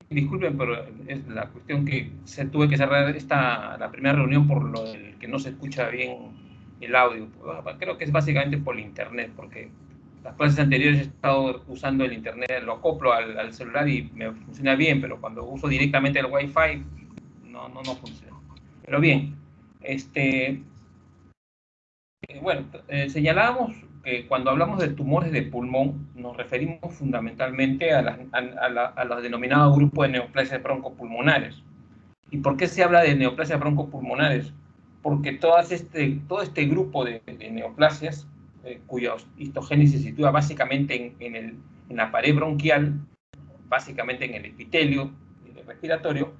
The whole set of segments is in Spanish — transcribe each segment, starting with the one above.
disculpen, pero es la cuestión que tuve que cerrar la primera reunión por lo del que no se escucha bien el audio. Creo que es básicamente por el internet, porque las clases anteriores he estado usando el internet, lo acoplo al celular y me funciona bien, pero cuando uso directamente el Wi-Fi no funciona. Pero bien, bueno, señalábamos que cuando hablamos de tumores de pulmón nos referimos fundamentalmente a los denominados grupos de neoplasias broncopulmonares. ¿Y por qué se habla de neoplasias broncopulmonares? Porque todo este grupo de neoplasias, cuya histogénesis se sitúa básicamente en la pared bronquial, básicamente en el epitelio respiratorio,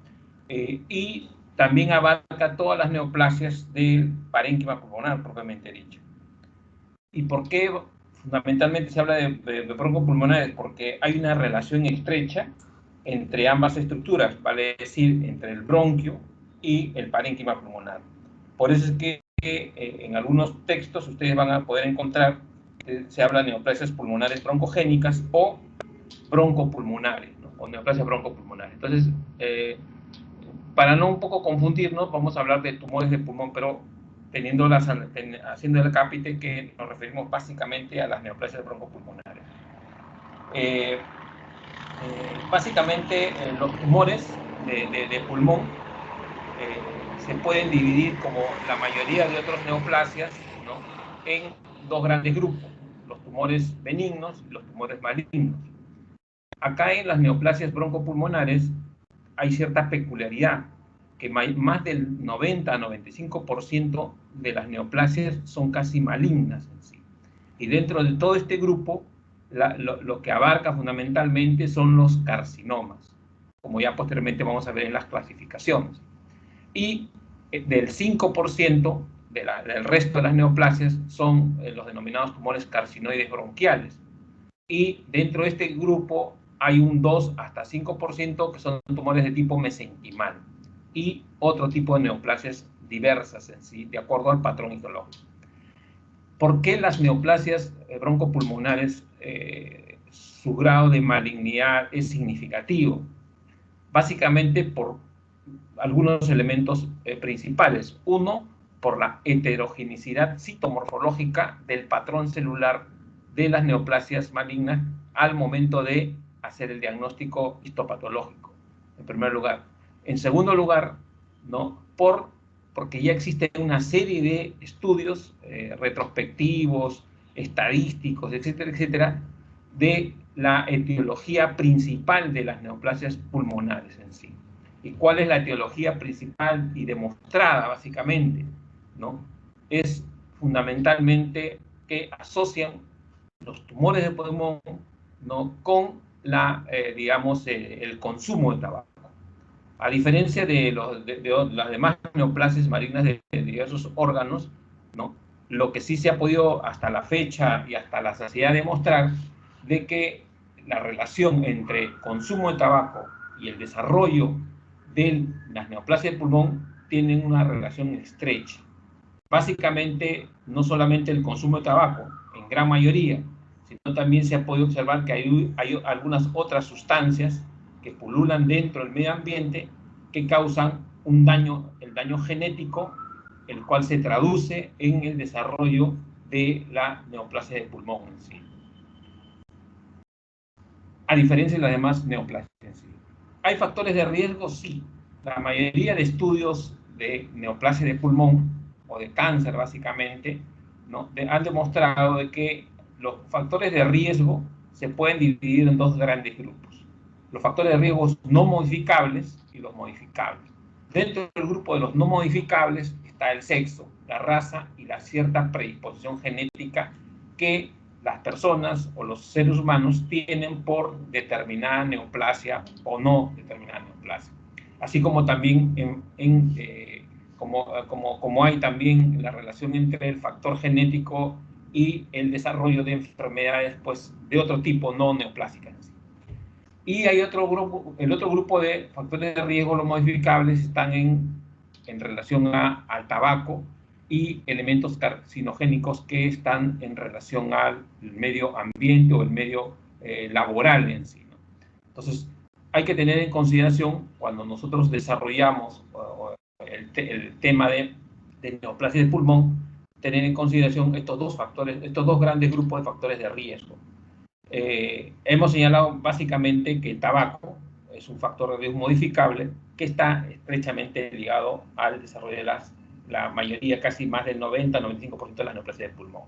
y también abarca todas las neoplasias del parénquima pulmonar, propiamente dicho. ¿Y por qué fundamentalmente se habla de broncopulmonares? Porque hay una relación estrecha entre ambas estructuras, vale decir, entre el bronquio y el parénquima pulmonar. Por eso es que en algunos textos ustedes van a poder encontrar que se habla de neoplasias pulmonares broncogénicas o broncopulmonares, ¿no? O neoplasias broncopulmonares. Entonces, para no un poco confundirnos, vamos a hablar de tumores de pulmón, pero haciendo el cápite que nos referimos básicamente a las neoplasias broncopulmonares. Básicamente, los tumores de pulmón se pueden dividir, como la mayoría de otras neoplasias, ¿no?, en dos grandes grupos: los tumores benignos y los tumores malignos. Acá en las neoplasias broncopulmonares hay cierta peculiaridad, que más del 90 a 95% de las neoplasias son casi malignas en sí. Y dentro de todo este grupo, lo que abarca fundamentalmente son los carcinomas, como ya posteriormente vamos a ver en las clasificaciones. Y del 5% del resto de las neoplasias son los denominados tumores carcinoides bronquiales. Y dentro de este grupo hay un 2 hasta 5% que son tumores de tipo mesenquimal y otro tipo de neoplasias diversas en sí, de acuerdo al patrón histológico. ¿Por qué las neoplasias broncopulmonares, su grado de malignidad es significativo? Básicamente por algunos elementos principales. Uno, por la heterogeneidad citomorfológica del patrón celular de las neoplasias malignas al momento de hacer el diagnóstico histopatológico, en primer lugar. En segundo lugar, ¿no?, porque ya existe una serie de estudios retrospectivos, estadísticos, etcétera, etcétera, de la etiología principal de las neoplasias pulmonares en sí. ¿Y cuál es la etiología principal y demostrada, básicamente, ¿no? Es fundamentalmente que asocian los tumores de pulmón, ¿no?, con el consumo de tabaco. A diferencia de las demás neoplasias malignas de diversos órganos, ¿no?, lo que sí se ha podido hasta la fecha y hasta la saciedad demostrar de que la relación entre consumo de tabaco y el desarrollo de las neoplasias del pulmón tienen una relación estrecha. Básicamente, no solamente el consumo de tabaco, en gran mayoría, sino también se ha podido observar que hay algunas otras sustancias que pululan dentro del medio ambiente que causan el daño genético, el cual se traduce en el desarrollo de la neoplasia del pulmón en sí. A diferencia de las demás neoplasias en sí. ¿Hay factores de riesgo? Sí. La mayoría de estudios de neoplasia de pulmón o de cáncer, básicamente, ¿no?, han demostrado de que los factores de riesgo se pueden dividir en dos grandes grupos: los factores de riesgo no modificables y los modificables. Dentro del grupo de los no modificables está el sexo, la raza y la cierta predisposición genética que las personas o los seres humanos tienen por determinada neoplasia o no determinada neoplasia. Así como también como hay también la relación entre el factor genético y el desarrollo de enfermedades, pues, de otro tipo, no neoplásicas. Y hay el otro grupo de factores de riesgo, los modificables, están en relación al tabaco y elementos carcinogénicos que están en relación al medio ambiente o el medio laboral en sí, ¿no? Entonces, hay que tener en consideración cuando nosotros desarrollamos el tema de neoplasia de pulmón, tener en consideración estos dos factores, estos dos grandes grupos de factores de riesgo. Hemos señalado básicamente que el tabaco es un factor de riesgo modificable que está estrechamente ligado al desarrollo de la mayoría, casi más del 90-95% de las neoplasias de pulmón.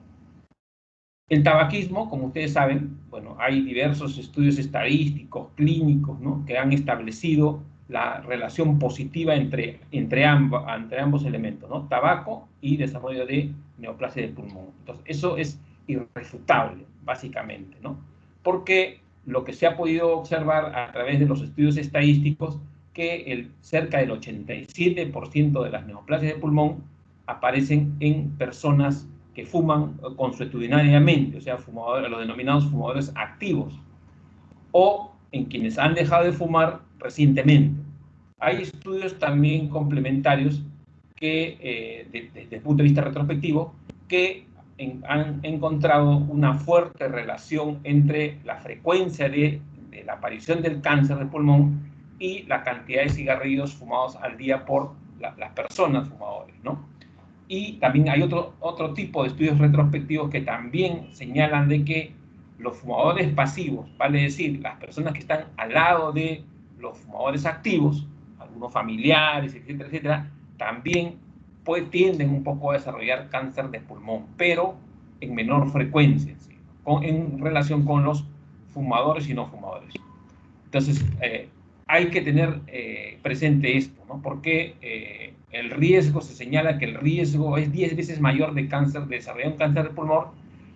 El tabaquismo, como ustedes saben, bueno, hay diversos estudios estadísticos, clínicos, ¿no?, que han establecido la relación positiva entre ambos elementos, ¿no?, tabaco y desarrollo de neoplasia de pulmón. Entonces, eso es irrefutable, básicamente, ¿no? Porque lo que se ha podido observar a través de los estudios estadísticos, que cerca del 87% de las neoplasias de pulmón aparecen en personas que fuman consuetudinariamente, o sea, los denominados fumadores activos, o en quienes han dejado de fumar recientemente. Hay estudios también complementarios que, desde el punto de vista retrospectivo, que han encontrado una fuerte relación entre la frecuencia de la aparición del cáncer de pulmón y la cantidad de cigarrillos fumados al día por las personas fumadores, ¿no? Y también hay otro tipo de estudios retrospectivos que también señalan de que los fumadores pasivos, vale decir, las personas que están al lado de los fumadores activos, algunos familiares, etcétera, etcétera, también tienden un poco a desarrollar cáncer de pulmón, pero en menor frecuencia, ¿sí?, en relación con los fumadores y no fumadores. Entonces, hay que tener presente esto, ¿no? Porque el riesgo, se señala que el riesgo es 10 veces mayor de desarrollar un cáncer de pulmón,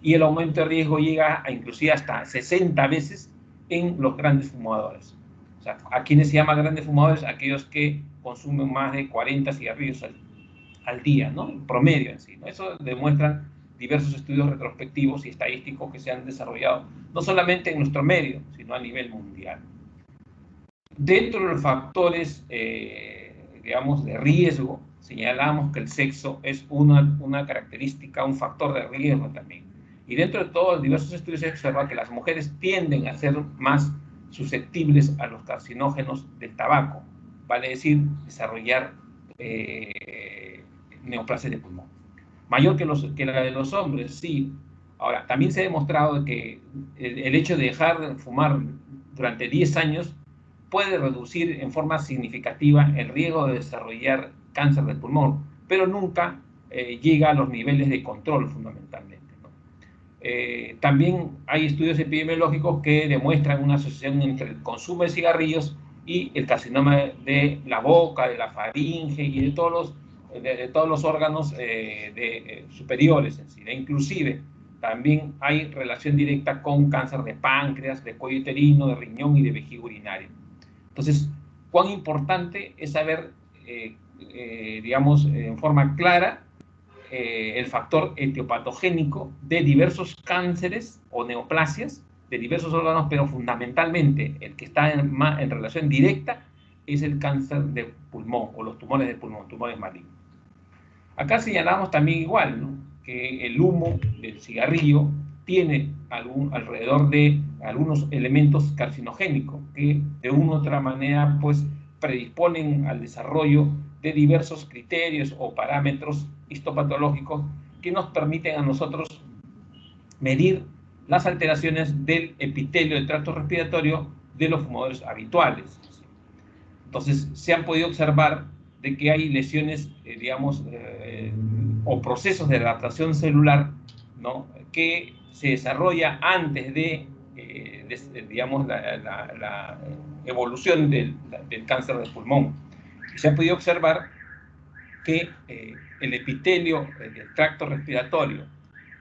y el aumento de riesgo llega a inclusive hasta 60 veces en los grandes fumadores. O sea, ¿a quiénes se llaman grandes fumadores? Aquellos que consumen más de 40 cigarrillos al día, ¿no? En promedio en sí, ¿no? Eso demuestran diversos estudios retrospectivos y estadísticos que se han desarrollado, no solamente en nuestro medio, sino a nivel mundial. Dentro de los factores, digamos, de riesgo, señalamos que el sexo es una característica, un factor de riesgo también. Y dentro de todos los diversos estudios se observa que las mujeres tienden a ser más susceptibles a los carcinógenos del tabaco, vale decir, desarrollar neoplasias de pulmón. Mayor que la de los hombres, sí. Ahora, también se ha demostrado que el hecho de dejar de fumar durante 10 años puede reducir en forma significativa el riesgo de desarrollar cáncer de pulmón, pero nunca llega a los niveles de control fundamentalmente, ¿no? También hay estudios epidemiológicos que demuestran una asociación entre el consumo de cigarrillos y el carcinoma de la boca, de la faringe y de todos los órganos superiores en sí. Inclusive también hay relación directa con cáncer de páncreas, de cuello uterino, de riñón y de vejiga urinaria. Entonces, cuán importante es saber, digamos, en forma clara, el factor etiopatogénico de diversos cánceres o neoplasias de diversos órganos, pero fundamentalmente el que está en relación directa es el cáncer de pulmón o los tumores de pulmón, tumores malignos. Acá señalamos también igual, ¿no?, que el humo del cigarrillo tiene alrededor de algunos elementos carcinogénicos que de una u otra manera pues predisponen al desarrollo de diversos criterios o parámetros histopatológicos que nos permiten a nosotros medir las alteraciones del epitelio del tracto respiratorio de los fumadores habituales. Entonces, se han podido observar de que hay lesiones, digamos, o procesos de adaptación celular, ¿no?, que se desarrolla antes de digamos, la evolución del cáncer de pulmón. Y se ha podido observar que el epitelio del tracto respiratorio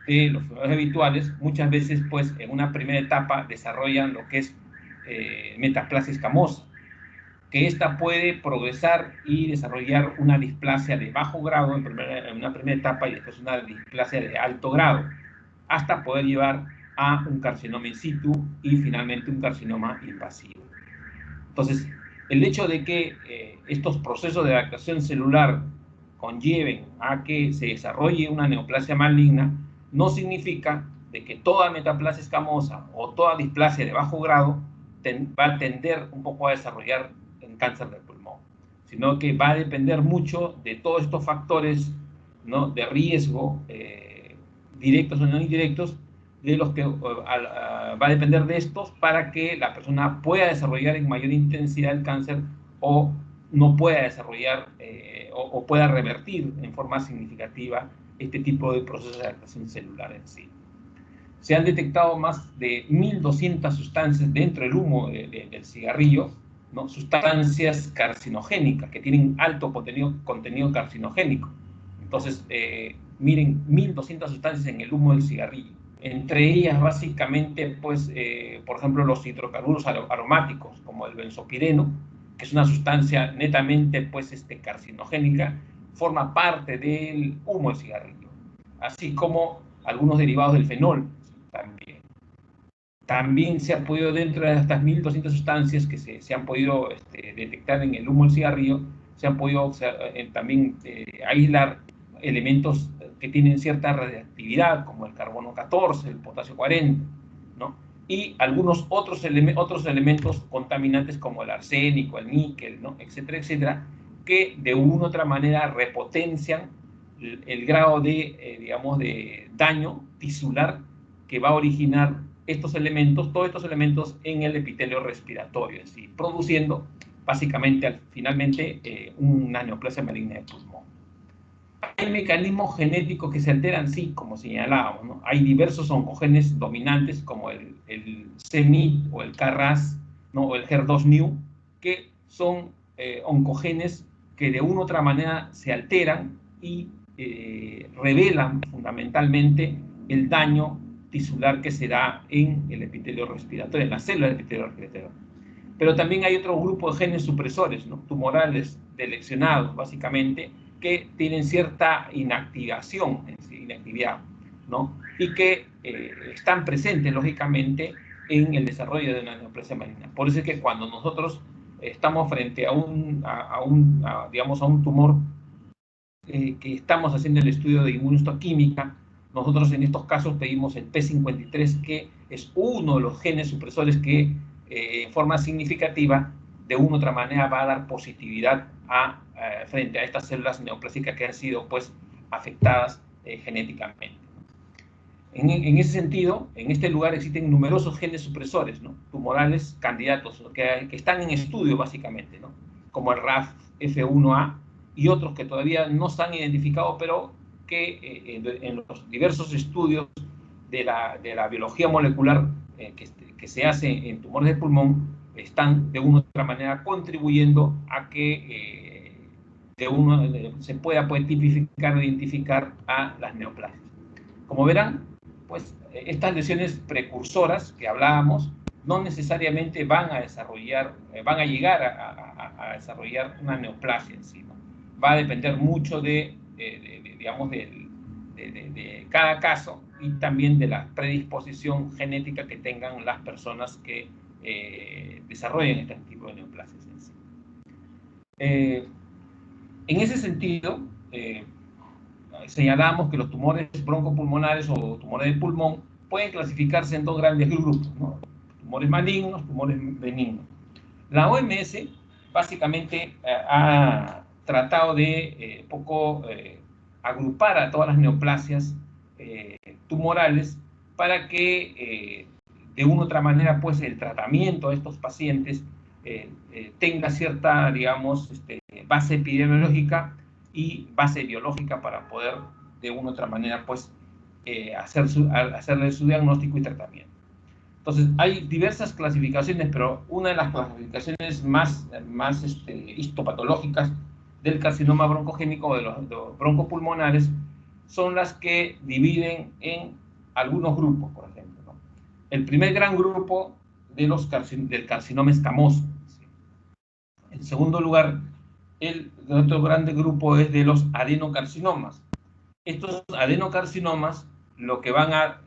de los fumadores habituales muchas veces, pues, en una primera etapa desarrollan lo que es metaplasia escamosa, que esta puede progresar y desarrollar una displasia de bajo grado en una primera etapa y después una displasia de alto grado, hasta poder llevar a un carcinoma in situ y finalmente un carcinoma invasivo. Entonces, el hecho de que estos procesos de adaptación celular conlleven a que se desarrolle una neoplasia maligna no significa de que toda metaplasia escamosa o toda displasia de bajo grado va a tender un poco a desarrollar en cáncer del pulmón, sino que va a depender mucho de todos estos factores, ¿no?, de riesgo, directos o no indirectos, de los que va a depender de estos para que la persona pueda desarrollar en mayor intensidad el cáncer o no pueda desarrollar o pueda revertir en forma significativa este tipo de procesos de adaptación celular en sí. Se han detectado más de 1.200 sustancias dentro del humo del cigarrillo, ¿no?, sustancias carcinogénicas que tienen alto contenido carcinogénico. Entonces, miren, 1.200 sustancias en el humo del cigarrillo. Entre ellas, básicamente, pues, por ejemplo, los hidrocarburos aromáticos, como el benzopireno, que es una sustancia netamente, pues, carcinogénica, forma parte del humo del cigarrillo, así como algunos derivados del fenol también. También se ha podido, dentro de estas 1.200 sustancias que se han podido detectar en el humo del cigarrillo, se han podido también aislar elementos que tienen cierta radiactividad, como el carbono 14, el potasio 40, ¿no?, y algunos otros elementos contaminantes como el arsénico, el níquel, ¿no?, etcétera, etcétera, que de una u otra manera repotencian el grado de, digamos, de daño tisular que va a originar todos estos elementos en el epitelio respiratorio, es decir, produciendo básicamente, finalmente, una neoplasia maligna de pulmón. Hay mecanismos genéticos que se alteran, sí, como señalábamos, ¿no? Hay diversos oncogenes dominantes, como el c-Myc o el KRAS, ¿no?, o el HER2-Neu, que son oncogenes que de una u otra manera se alteran y revelan fundamentalmente el daño tisular que se da en el epitelio respiratorio, en las células del epitelio respiratorio. Pero también hay otro grupo de genes supresores, ¿no?, tumorales deleccionados, básicamente, que tienen cierta inactividad, ¿no?, y que están presentes, lógicamente, en el desarrollo de una neoplasia maligna. Por eso es que cuando nosotros estamos frente a un tumor que estamos haciendo el estudio de inmunohistoquímica, nosotros en estos casos pedimos el P53, que es uno de los genes supresores que en forma significativa, de una u otra manera, va a dar positividad frente a estas células neoplásicas que han sido, pues, afectadas genéticamente. En ese sentido, en este lugar existen numerosos genes supresores, ¿no?, tumorales candidatos, ¿no?, que están en estudio básicamente, ¿no?, como el RAF-F1A y otros que todavía no se han identificado, pero que en los diversos estudios de la biología molecular que se hace en tumores de pulmón, están de una u otra manera contribuyendo a que se pueda tipificar o identificar a las neoplasias. Como verán, pues estas lesiones precursoras que hablábamos no necesariamente van a llegar a desarrollar una neoplasia en sí, ¿no? Va a depender mucho de cada caso y también de la predisposición genética que tengan las personas que desarrollen este tipo de neoplasias en sí. En ese sentido, señalamos que los tumores broncopulmonares o tumores de pulmón pueden clasificarse en dos grandes grupos, ¿no?, tumores malignos, tumores benignos. La OMS básicamente ha tratado de agrupar a todas las neoplasias tumorales para que de una u otra manera, pues, el tratamiento de estos pacientes tenga cierta, digamos, base epidemiológica y base biológica para poder de una u otra manera, pues, hacerle su diagnóstico y tratamiento. Entonces, hay diversas clasificaciones, pero una de las clasificaciones más histopatológicas del carcinoma broncogénico o de los broncopulmonares son las que dividen en algunos grupos, por ejemplo, ¿no? El primer gran grupo del carcinoma escamoso. En segundo lugar, el otro grande grupo es de los adenocarcinomas. Estos adenocarcinomas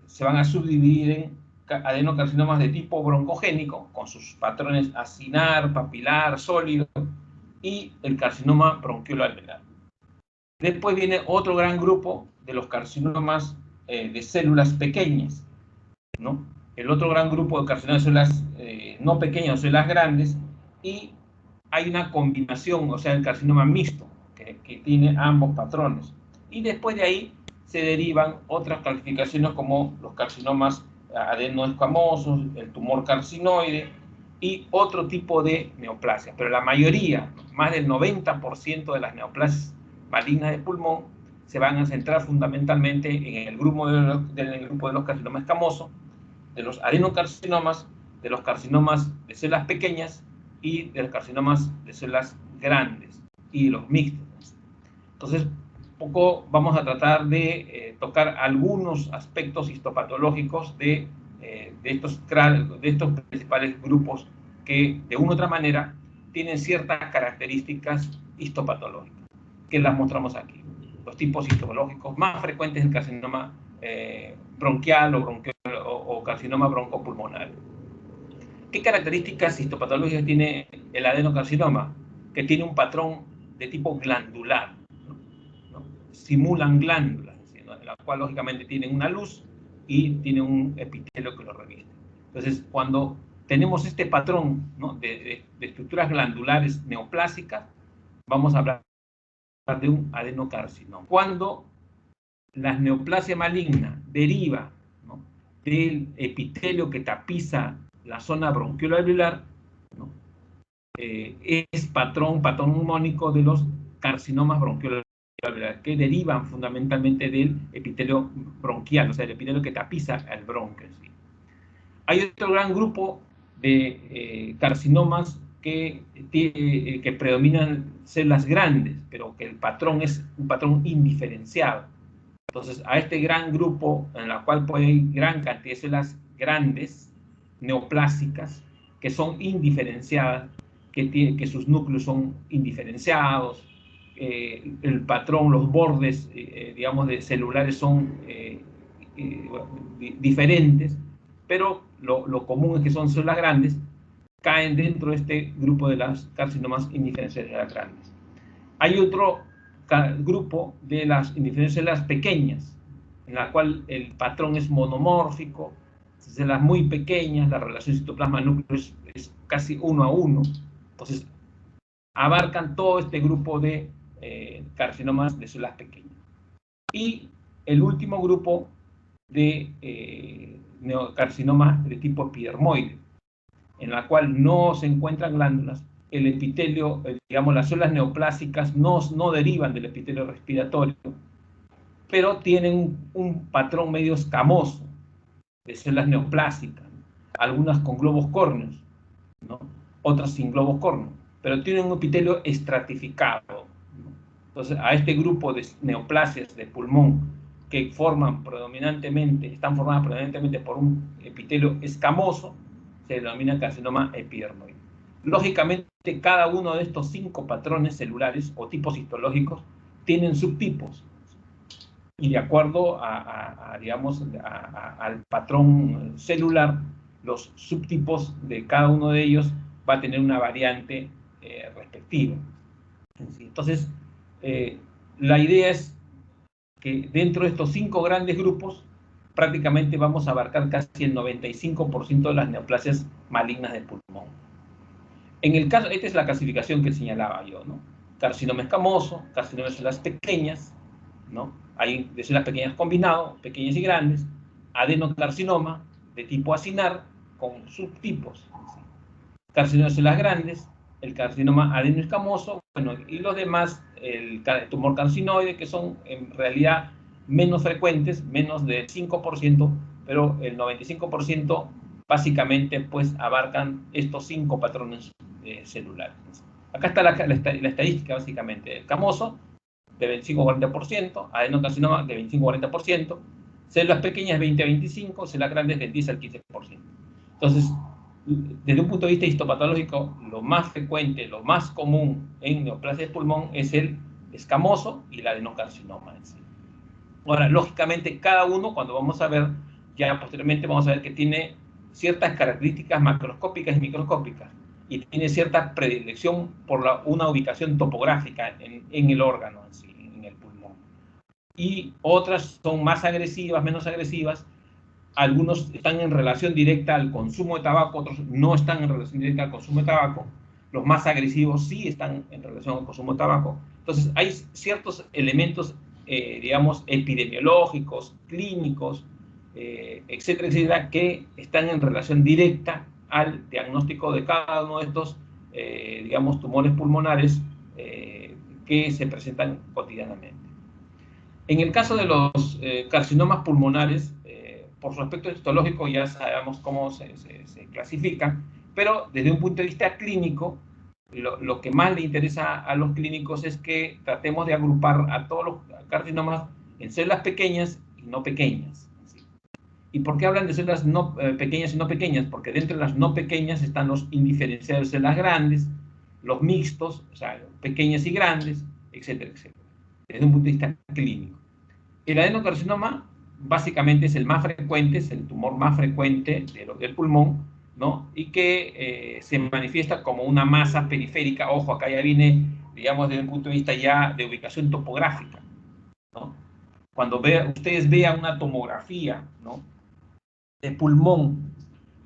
se van a subdividir en adenocarcinomas de tipo broncogénico, con sus patrones acinar, papilar, sólido, y el carcinoma bronquioalveolar. Después viene otro gran grupo de los carcinomas de células pequeñas, ¿no? El otro gran grupo de carcinomas de células no pequeñas, células grandes, y hay una combinación, o sea, el carcinoma mixto, que tiene ambos patrones. Y después de ahí se derivan otras clasificaciones como los carcinomas adenoescamosos, el tumor carcinoide y otro tipo de neoplasias. Pero la mayoría, más del 90% de las neoplasias malignas de pulmón, se van a centrar fundamentalmente en el grupo de los carcinomas escamosos, de los adenocarcinomas, de los carcinomas de células pequeñas y de los carcinomas de células grandes y los mixtos. Entonces, poco vamos a tratar de tocar algunos aspectos histopatológicos de estos principales grupos que, de una u otra manera, tienen ciertas características histopatológicas, que las mostramos aquí. Los tipos histopatológicos más frecuentes del carcinoma bronquial o carcinoma broncopulmonar. ¿Qué características histopatológicas tiene el adenocarcinoma? Que tiene un patrón de tipo glandular, ¿no? Simulan glándulas, ¿no? En la cual lógicamente tienen una luz y tienen un epitelio que lo reviste. Entonces, cuando tenemos este patrón, ¿no?, de estructuras glandulares neoplásicas, vamos a hablar de un adenocarcinoma. Cuando la neoplasia maligna deriva, ¿no?, del epitelio que tapiza la zona bronquioalveolar, ¿no?, es patrón mónico de los carcinomas bronquioalveolares, que derivan fundamentalmente del epitelio bronquial, o sea, el epitelio que tapiza el bronquio. ¿Sí? Hay otro gran grupo de carcinomas que predominan células grandes, pero que el patrón es un patrón indiferenciado. Entonces, a este gran grupo, en la cual puede haber gran cantidad de células grandes, neoplásicas, que son indiferenciadas, que sus núcleos son indiferenciados, el patrón, los bordes, digamos, de celulares son diferentes, pero lo común es que son células grandes, caen dentro de este grupo de las carcinomas indiferenciadas grandes. Hay otro grupo de las indiferenciadas pequeñas, en la cual el patrón es monomórfico, células muy pequeñas, la relación citoplasma-núcleo es casi 1 a 1, entonces abarcan todo este grupo de carcinomas de células pequeñas. Y el último grupo de neocarcinomas de tipo epidermoide, en la cual no se encuentran glándulas, el epitelio, digamos, las células neoplásicas no derivan del epitelio respiratorio, pero tienen un patrón medio escamoso de células neoplásicas, algunas con globos córneos, ¿no?, otras sin globos córneos, pero tienen un epitelio estratificado, ¿no? Entonces, a este grupo de neoplasias de pulmón que están formadas predominantemente por un epitelio escamoso, se denomina carcinoma epidermoide. Lógicamente, cada uno de estos 5 patrones celulares o tipos histológicos tienen subtipos. Y de acuerdo al patrón celular, los subtipos de cada uno de ellos va a tener una variante respectiva. Entonces, la idea es que dentro de estos 5 grandes grupos, prácticamente vamos a abarcar casi el 95% de las neoplasias malignas del pulmón. En el caso, esta es la clasificación que señalaba yo, ¿no? Carcinoma escamoso, carcinoma de células pequeñas, ¿no? Hay de células pequeñas combinado, pequeñas y grandes, adenocarcinoma de tipo acinar con subtipos, ¿sí? Carcinoma de células grandes, el carcinoma adenoescamoso, bueno, y los demás, el tumor carcinoide, que son en realidad menos frecuentes, menos del 5%, pero el 95% básicamente pues abarcan estos 5 patrones celulares. Acá está la estadística básicamente. El escamoso de 25 a 40%, adenocarcinoma de 25 a 40%, células pequeñas 20 a 25, células grandes del 10 al 15%. Entonces, desde un punto de vista histopatológico, lo más frecuente, lo más común en neoplasia de pulmón es el escamoso y el adenocarcinoma en sí. Ahora, lógicamente, cada uno, cuando vamos a ver, ya posteriormente vamos a ver que tiene ciertas características macroscópicas y microscópicas, y tiene cierta predilección por una ubicación topográfica en el órgano en sí, en el pulmón. Y otras son más agresivas, menos agresivas, Algunos están en relación directa al consumo de tabaco, otros no están en relación directa al consumo de tabaco. Los más agresivos sí están en relación al consumo de tabaco. Entonces, hay ciertos elementos, digamos, epidemiológicos, clínicos, etcétera, etcétera, que están en relación directa al diagnóstico de cada uno de estos, digamos, tumores pulmonares que se presentan cotidianamente. En el caso de los carcinomas pulmonares, por su aspecto histológico ya sabemos cómo se clasifican, pero desde un punto de vista clínico, lo que más le interesa a los clínicos es que tratemos de agrupar a todos los carcinomas en células pequeñas y no pequeñas. ¿Sí? ¿Y por qué hablan de células pequeñas y no pequeñas? Porque dentro de las no pequeñas están los indiferenciados de células grandes, los mixtos, o sea, pequeñas y grandes, etcétera, etcétera, desde un punto de vista clínico. El adenocarcinoma básicamente es el más frecuente, es el tumor más frecuente del pulmón, ¿no? Y que se manifiesta como una masa periférica. Ojo, acá ya viene, digamos, desde un punto de vista ya de ubicación topográfica, ¿no? Cuando ustedes vean una tomografía, ¿no?, de pulmón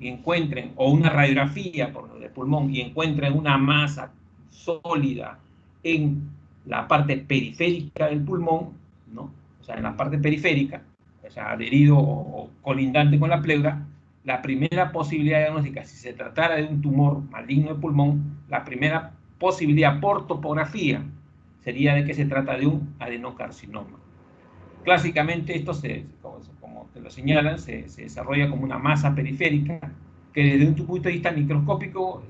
y encuentren, o una radiografía de pulmón y encuentren una masa sólida en la parte periférica del pulmón, ¿no?, o sea, en la parte periférica, o sea, adherido o colindante con la pleura, la primera posibilidad diagnóstica, si se tratara de un tumor maligno de pulmón, la primera posibilidad por topografía sería de que se trata de un adenocarcinoma. Clásicamente esto, como te lo señalan, se desarrolla como una masa periférica que desde un punto de vista microscópico,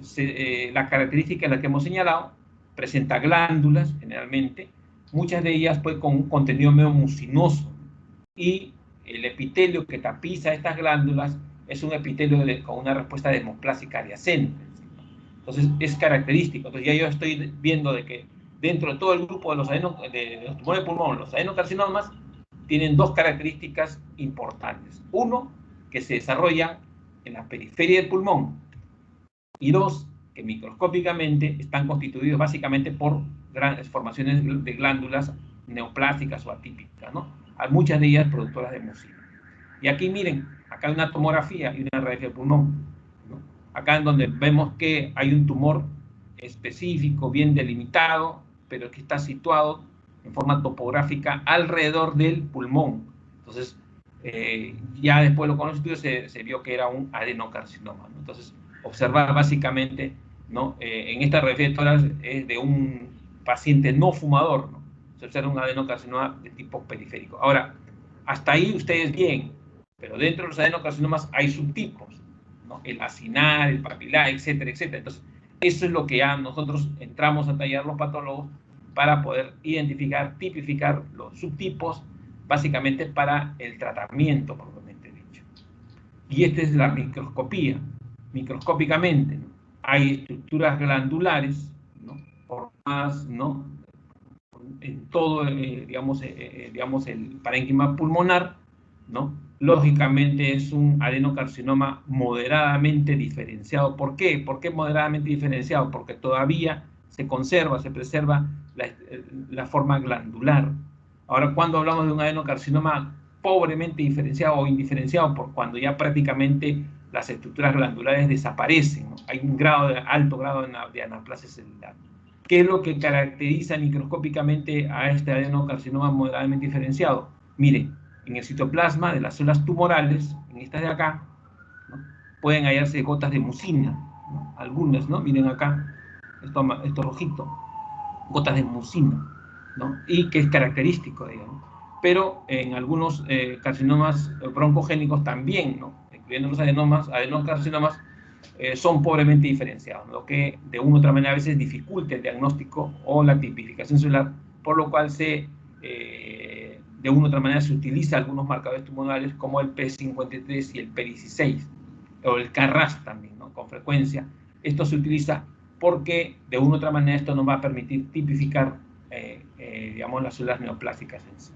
la característica es la que hemos señalado, presenta glándulas generalmente, muchas de ellas pues con un contenido medio mucinoso, y el epitelio que tapiza estas glándulas es un epitelio con una respuesta demoplásica adyacente. Entonces es característico. Entonces ya yo estoy viendo de que dentro de todo el grupo de los tumores de pulmón, los adenocarcinomas, tienen dos características importantes. Uno, que se desarrollan en la periferia del pulmón, y dos, que microscópicamente están constituidos básicamente por grandes formaciones de glándulas neoplásticas o atípicas, ¿no? Hay muchas de ellas productoras de mucina. Y aquí miren, acá hay una tomografía y una radiografía del pulmón, ¿no? Acá en donde vemos que hay un tumor específico, bien delimitado, pero que está situado en forma topográfica alrededor del pulmón. Entonces, ya después con los estudios se vio que era un adenocarcinoma, ¿no? Entonces, observar básicamente, ¿no?, en esta radiografía es de un paciente no fumador, ¿no? Se observa un adenocarcinoma de tipo periférico. Ahora, hasta ahí ustedes bien, pero dentro de los adenocarcinomas hay subtipos, ¿no?, el acinar, el papilar, etcétera, etcétera. Entonces, eso es lo que ya nosotros entramos a tallar los patólogos para poder identificar, tipificar los subtipos, básicamente para el tratamiento, propiamente dicho. Y esta es la microscopía. Microscópicamente, ¿no?, hay estructuras glandulares, ¿no?, formadas, ¿no?, en todo, digamos, el parénquima pulmonar, ¿no? Lógicamente es un adenocarcinoma moderadamente diferenciado. ¿Por qué? ¿Por qué moderadamente diferenciado? Porque todavía se conserva, se preserva la forma glandular. Ahora, cuando hablamos de un adenocarcinoma pobremente diferenciado o indiferenciado, por cuando ya prácticamente las estructuras glandulares desaparecen, ¿no? Hay un alto grado de anaplasia celular. ¿Qué es lo que caracteriza microscópicamente a este adenocarcinoma moderadamente diferenciado? Miren, en el citoplasma de las células tumorales, en estas de acá, ¿no?, pueden hallarse gotas de mucina, ¿no?, algunas, ¿no? Miren acá, esto rojito, gotas de mucina, ¿no?, y que es característico, digamos. Pero en algunos carcinomas broncogénicos también, ¿no?, incluyendo los adenocarcinomas, son pobremente diferenciados, lo que de una u otra manera a veces dificulta el diagnóstico o la tipificación celular, por lo cual de una u otra manera se utiliza algunos marcadores tumorales como el P53 y el P16, o el KRAS también, ¿no?, con frecuencia. Esto se utiliza porque de una u otra manera esto nos va a permitir tipificar, digamos, las células neoplásicas en sí.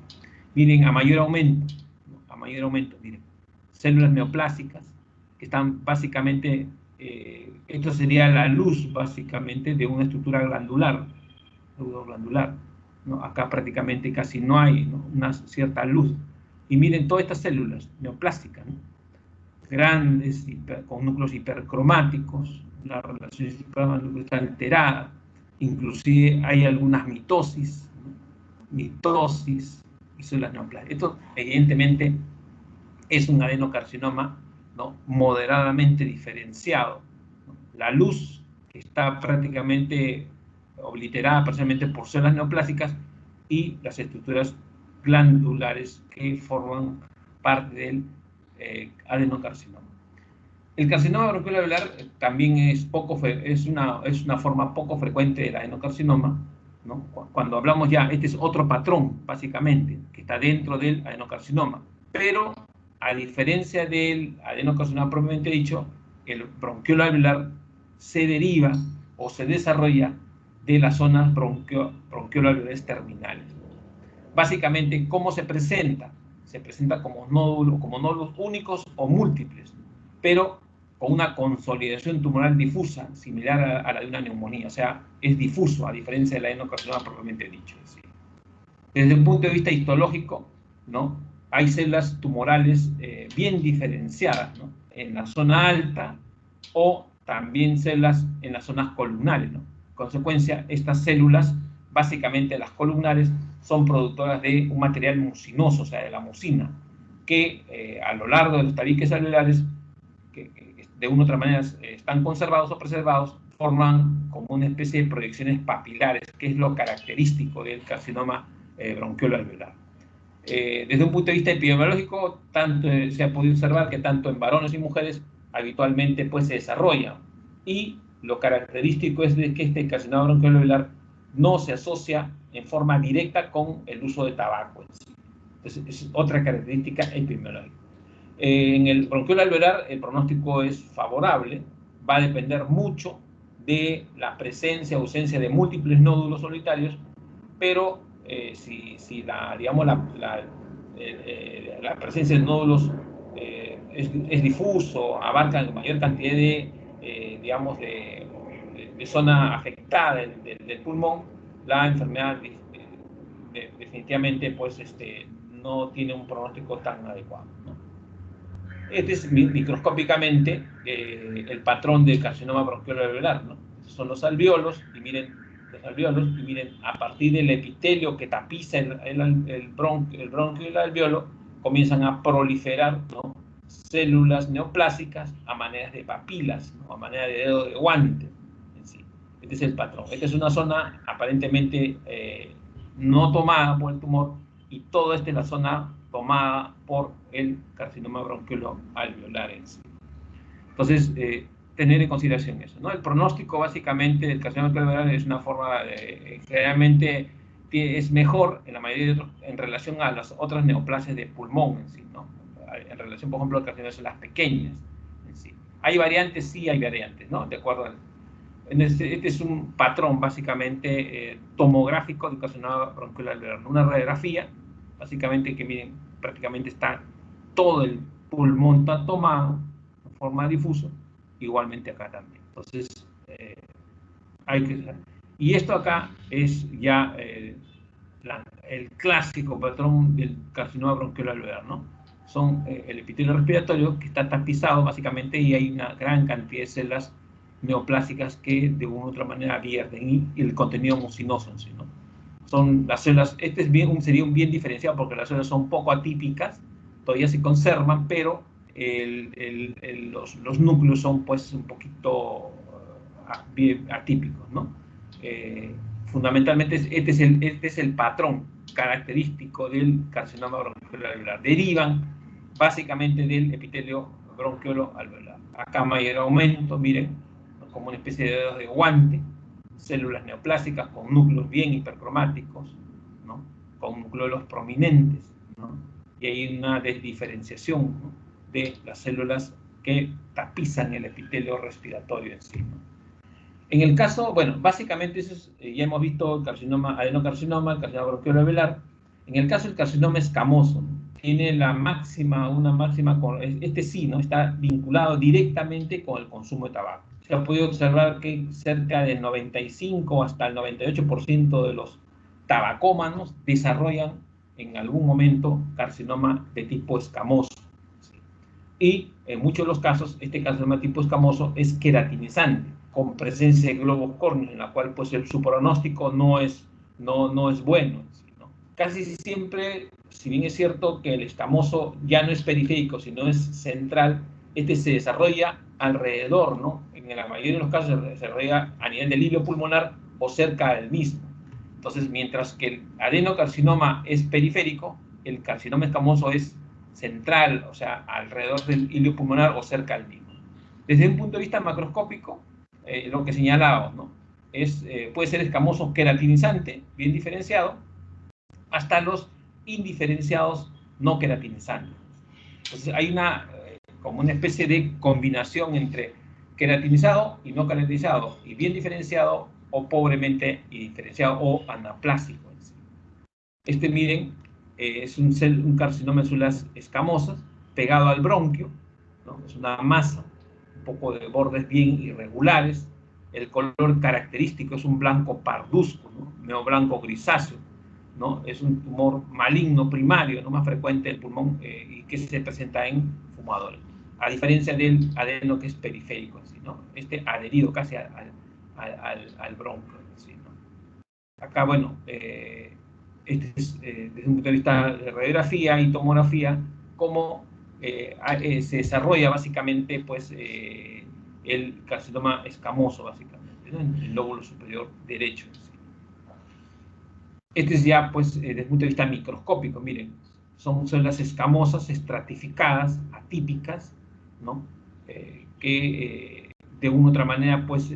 Miren, a mayor aumento, miren, células neoplásicas que están básicamente, esto sería la luz básicamente de una estructura glandular, ¿no? Acá prácticamente casi no hay, ¿no?, una cierta luz. Y miren todas estas células neoplásicas, ¿no? grandes, con núcleos hipercromáticos, la relación núcleo está alterada, inclusive hay algunas mitosis, ¿no? Mitosis y células neoplásicas. Esto evidentemente es un adenocarcinoma, ¿no?, moderadamente diferenciado, ¿no? La luz que está prácticamente obliterada parcialmente por células neoplásicas y las estructuras glandulares que forman parte del adenocarcinoma. El carcinoma bronquioalveolar también es una forma poco frecuente del adenocarcinoma, ¿no? Cuando hablamos ya, este es otro patrón, básicamente, que está dentro del adenocarcinoma. Pero, a diferencia del adenocarcinoma propiamente dicho, el bronquioalveolar se deriva o se desarrolla de las zonas bronquioalveolares terminales. Básicamente, ¿cómo se presenta? Se presenta como nódulos únicos o múltiples, pero con una consolidación tumoral difusa, similar a la de una neumonía. O sea, es difuso, a diferencia del adenocarcinoma propiamente dicho. ¿Sí? Desde un punto de vista histológico, ¿no?, hay células tumorales bien diferenciadas, ¿no?, en la zona alta o también células en las zonas columnares, ¿no? En consecuencia, estas células, básicamente las columnares, son productoras de un material mucinoso, o sea, de la mucina, que a lo largo de los tabiques celulares, que de una u otra manera están conservados o preservados, forman como una especie de proyecciones papilares, que es lo característico del carcinoma bronquioalveolar. Desde un punto de vista epidemiológico, se ha podido observar que tanto en varones y mujeres habitualmente pues, se desarrolla. Y lo característico es de que este carcinoma bronquioalveolar no se asocia en forma directa con el uso de tabaco en sí. Entonces, es otra característica epidemiológica. En el bronquioalveolar el pronóstico es favorable, va a depender mucho de la presencia o ausencia de múltiples nódulos solitarios, pero si la presencia de nódulos es difuso, abarca mayor cantidad de zona afectada del pulmón, la enfermedad definitivamente pues, no tiene un pronóstico tan adecuado, ¿no? Este es microscópicamente el patrón del carcinoma bronquioalveolar, ¿no? Estos son los alvéolos, y miren, a partir del epitelio que tapiza el bronquio y el alvéolo, comienzan a proliferar, ¿no?, células neoplásicas a manera de papilas, ¿no?, a manera de dedo de guante. En sí. Este es el patrón. Esta es una zona aparentemente no tomada por el tumor, y toda esta es la zona tomada por el carcinoma bronquioalveolar en sí. Entonces, tener en consideración eso, ¿no? El pronóstico básicamente del carcinoma bronquioalveolar es una forma, generalmente es mejor en la mayoría de otros, en relación a las otras neoplasias de pulmón en sí, ¿no? En relación, por ejemplo, al carcinoma de células pequeñas en sí. ¿Hay variantes? Sí, hay variantes, ¿no? De acuerdo al... Este es un patrón básicamente tomográfico del carcinoma bronquioalveolar, una radiografía, básicamente que miren, prácticamente está todo el pulmón está tomado en forma difusa, igualmente acá también. Entonces, hay que... Y esto acá es ya el clásico patrón del carcinoma bronquioalveolar, ¿no? Son el epitelio respiratorio que está tapizado básicamente, y hay una gran cantidad de células neoplásicas que de una u otra manera vierten, y el contenido mucinoso en sí, ¿no? Son las células, sería un bien diferenciado porque las células son poco atípicas, todavía se conservan, pero los núcleos son pues un poquito atípicos, ¿no? Fundamentalmente este es el patrón característico del carcinoma bronquioalveolar. Derivan básicamente del epitelio bronquioalveolar. Acá mayor aumento, miren, como una especie de dedos de guante, células neoplásicas con núcleos bien hipercromáticos, ¿no?, con nucleolos prominentes, ¿no?, y hay una desdiferenciación, ¿no?, de las células que tapizan el epitelio respiratorio en sí, ¿no? En el caso, bueno, básicamente eso es, ya hemos visto el carcinoma, adenocarcinoma, el carcinoma bronquioalveolar. En el caso del carcinoma escamoso, ¿no?, tiene una máxima, este sí, ¿no?, está vinculado directamente con el consumo de tabaco. Se ha podido observar que cerca del 95 hasta el 98% de los tabacómanos desarrollan en algún momento carcinoma de tipo escamoso. ¿Sí? Y en muchos de los casos, este carcinoma tipo escamoso es queratinizante, con presencia de globos córneos, en la cual pues, su pronóstico no es bueno. ¿No? Casi siempre, si bien es cierto que el escamoso ya no es periférico, sino es central, este se desarrolla alrededor, ¿no? En la mayoría de los casos se desarrolla a nivel del hilo pulmonar o cerca del mismo. Entonces, mientras que el adenocarcinoma es periférico, el carcinoma escamoso es central, o sea, alrededor del hilo pulmonar o cerca del mismo. Desde un punto de vista macroscópico, lo que señalábamos, ¿no? Puede ser escamoso queratinizante, bien diferenciado, hasta los indiferenciados no queratinizantes. Entonces hay como una especie de combinación entre queratinizado y no queratinizado, y bien diferenciado o pobremente indiferenciado o anaplásico. Miren, es un carcinoma de células escamosas pegado al bronquio, ¿no? Es una masa, un poco de bordes bien irregulares. El color característico es un blanco parduzco, ¿no? Medio blanco grisáceo, ¿no? Es un tumor maligno primario, no más frecuente del pulmón y que se presenta en fumadores, a diferencia del adeno que es periférico, ¿no? Adherido casi al bronquio, ¿sí? ¿No? Acá, bueno, desde un punto de vista de radiografía y tomografía, cómo se desarrolla básicamente pues, el carcinoma escamoso, básicamente, ¿no? En el lóbulo superior derecho. ¿Sí? Es ya, pues, desde el punto de vista microscópico, miren, son células escamosas, estratificadas, atípicas, ¿no? Que de una u otra manera, pues,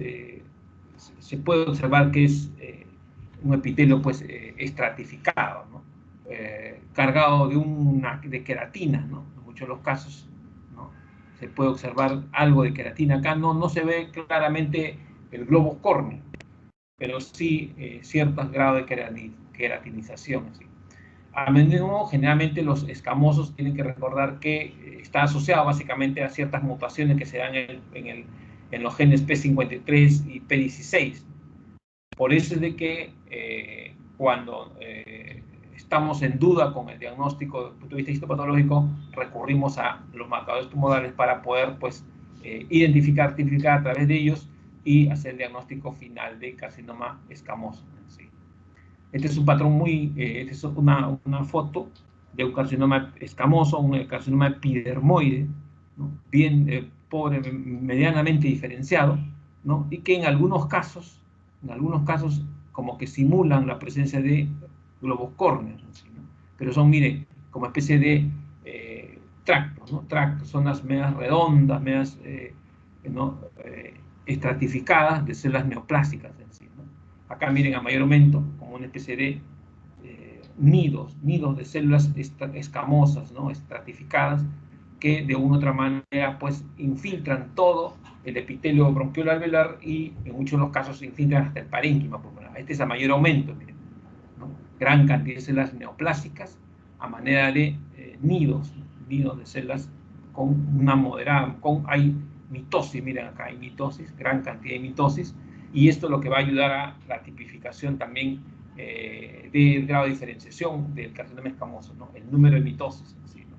se puede observar que es un epitelio, pues, estratificado, ¿no? Cargado de queratina, ¿no? En muchos de los casos, ¿no? Se puede observar algo de queratina. Acá no se ve claramente el globo córneo, pero sí ciertos grados de queratinización. ¿Sí? A menudo, generalmente, los escamosos tienen que recordar que está asociado básicamente a ciertas mutaciones que se dan en los genes P53 y P16. Por eso es de que cuando estamos en duda con el diagnóstico desde el punto de vista histopatológico, recurrimos a los marcadores tumorales para poder pues, identificar a través de ellos y hacer el diagnóstico final de carcinoma escamoso. ¿Sí? Este es un patrón esta es una foto de un carcinoma escamoso, un carcinoma epidermoide, ¿no? Bien pobre, medianamente diferenciado, ¿no? Y que en algunos casos, como que simulan la presencia de globos córneos, ¿no? Pero son, mire, como especie de tractos, ¿no? Tractos, zonas medias redondas, medias ¿no? estratificadas de células neoplásicas en sí, ¿no? Acá miren a mayor aumento, como una especie de nidos de células escamosas, ¿no? Estratificadas, que de una u otra manera pues infiltran todo el epitelio bronquiolo alveolar y en muchos de los casos infiltran hasta el parénquima pulmonar. Este es a mayor aumento, miren, ¿no? Gran cantidad de células neoplásicas a manera de nidos de células con una moderada, hay mitosis, miren acá hay mitosis, gran cantidad de mitosis, y esto es lo que va a ayudar a la tipificación también del grado de diferenciación del carcinoma escamoso, ¿no? El número de mitosis. ¿Sí? ¿No?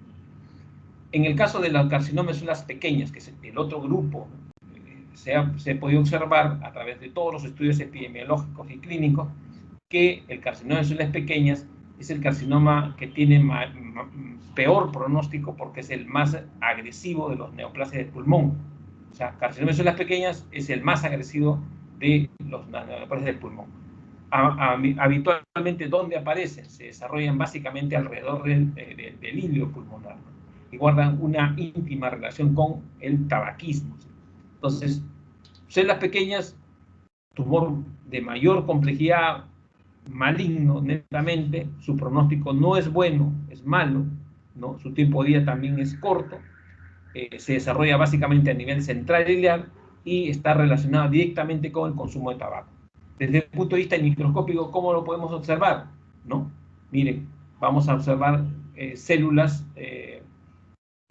En el caso de las carcinomas de células pequeñas, que es el otro grupo, se ha podido observar a través de todos los estudios epidemiológicos y clínicos que el carcinoma de células pequeñas es el carcinoma que tiene peor pronóstico porque es el más agresivo de los neoplasias del pulmón. O sea, carcinoma de células pequeñas es el más agresivo de los neoplasias del pulmón. Habitualmente, ¿dónde aparecen? Se desarrollan básicamente alrededor del hilo pulmonar, ¿no? Y guardan una íntima relación con el tabaquismo. ¿Sí? Entonces, células pequeñas, tumor de mayor complejidad, maligno netamente, su pronóstico no es bueno, es malo, ¿no? Su tiempo de vida también es corto, se desarrolla básicamente a nivel central ileal y está relacionado directamente con el consumo de tabaco. Desde el punto de vista microscópico, ¿cómo lo podemos observar? ¿No? Miren, vamos a observar células,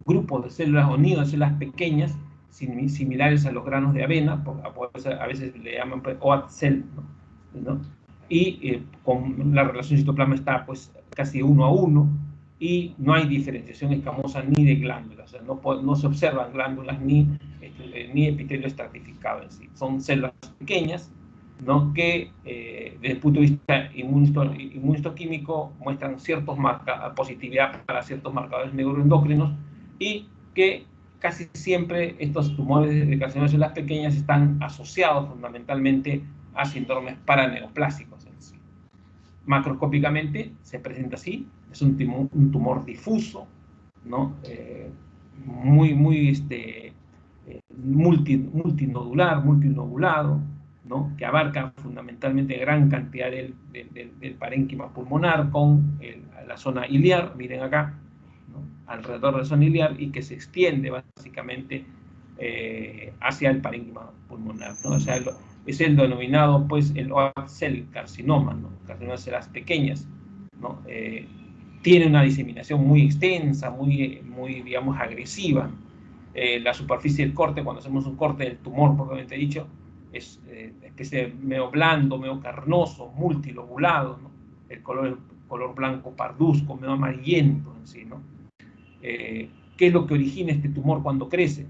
grupos de células o nidos de células pequeñas, similares a los granos de avena, a veces le llaman oat cell, ¿no? Y con la relación citoplasma está pues casi 1 a 1, y no hay diferenciación escamosa ni de glándulas, o sea, no se observan glándulas ni epitelio estratificado en sí. Son células pequeñas, ¿no? Que desde el punto de vista inmunistoquímico muestran positividad para ciertos marcadores neuroendocrinos, y que casi siempre estos tumores de carcinoma de células pequeñas están asociados fundamentalmente a síndromes paraneoplásicos en sí. Macroscópicamente se presenta así, es un tumor difuso, ¿no? Muy multinodular, multinodulado, ¿no? Que abarca fundamentalmente gran cantidad del parénquima pulmonar con la zona iliar, miren acá, ¿no? Alrededor de la zona iliar, y que se extiende básicamente hacia el parénquima pulmonar, ¿no? O sea, es el denominado, pues, el cell carcinoma, ¿no? Carcinoma de células pequeñas, ¿no? Tiene una diseminación muy extensa, muy digamos, agresiva. La superficie del corte, cuando hacemos un corte del tumor, propiamente dicho, es especie de medio blando, medio carnoso, multilobulado, ¿no? El color blanco parduzco, medio amarillento en sí, ¿no? ¿Qué es lo que origina este tumor cuando crece?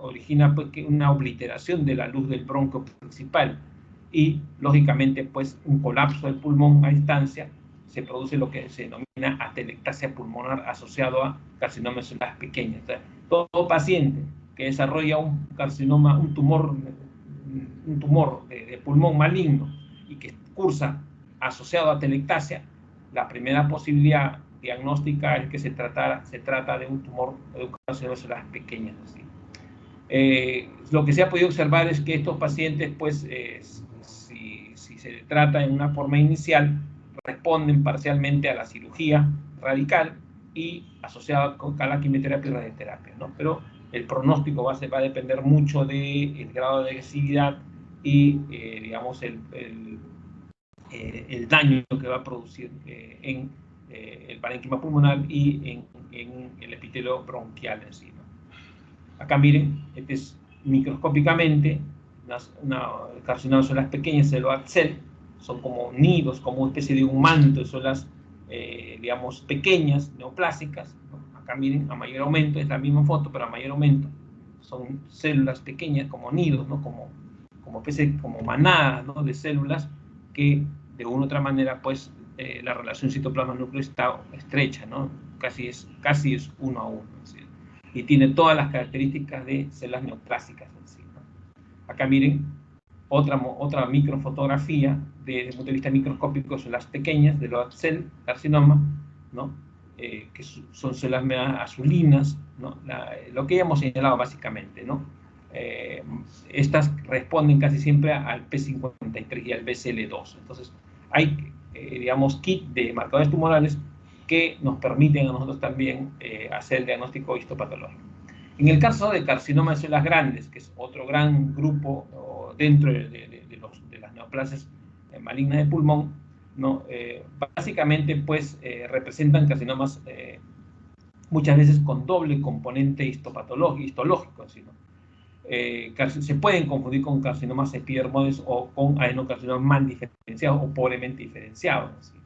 Origina, pues, una obliteración de la luz del bronquio principal, y lógicamente, pues, un colapso del pulmón a distancia. Se produce lo que se denomina atelectasia pulmonar asociado a carcinoma de células pequeñas. O sea, todo paciente que desarrolla un carcinoma, un tumor de pulmón maligno y que cursa asociado a atelectasia, la primera posibilidad diagnóstica es que se trata de un tumor de un carcinoma de células pequeñas. ¿Sí? Lo que se ha podido observar es que estos pacientes, pues, si se trata en una forma inicial, responden parcialmente a la cirugía radical y asociada con la quimioterapia y radioterapia, ¿no? Pero el pronóstico va a depender mucho del grado de agresividad y, digamos, el daño que va a producir en el parénquima pulmonar y en el epitelio bronquial en sí, ¿no? Acá miren, este es microscópicamente una carcinoma de células pequeñas, células cell, son como nidos, como una especie de un manto de células, digamos, pequeñas, neoplásicas, ¿no? Acá miren, a mayor aumento, es la misma foto, pero a mayor aumento, son células pequeñas como nidos, ¿no? Como especie, como manadas, ¿no? De células que de una u otra manera, pues, la relación citoplasma-núcleo está estrecha, ¿no? Casi es 1 a 1, ¿sí? Y tiene todas las características de células neoplásicas en sí, ¿no? Acá miren otra microfotografía desde el punto de vista microscópico, células pequeñas de los cell carcinoma, ¿no? Que son células azulinas, ¿no? Lo que ya hemos señalado básicamente, ¿no? Estas responden casi siempre al P53 y al BCL2. Entonces, hay, digamos, kit de marcadores tumorales que nos permiten a nosotros también hacer el diagnóstico histopatológico. En el caso de carcinoma de células grandes, que es otro gran grupo dentro de las neoplasias malignas de pulmón, ¿no? Básicamente, pues, representan carcinomas muchas veces con doble componente histológico, ¿sí, no? Se pueden confundir con carcinomas epidermoides o con adenocarcinomas mal diferenciados o pobremente diferenciados, ¿sí?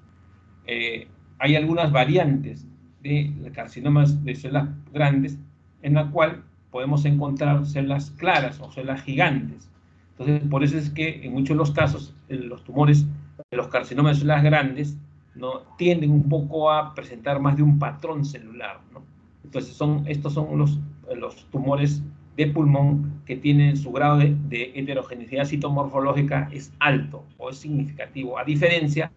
Hay algunas variantes de carcinomas de células grandes en la cual podemos encontrar células claras o células gigantes. Entonces, por eso es que en muchos de los casos, los tumores de los carcinomas de células grandes, ¿no? Tienden un poco a presentar más de un patrón celular, ¿no? Entonces, estos son los tumores de pulmón que tienen su grado de heterogeneidad citomorfológica es alto o es significativo, a diferencia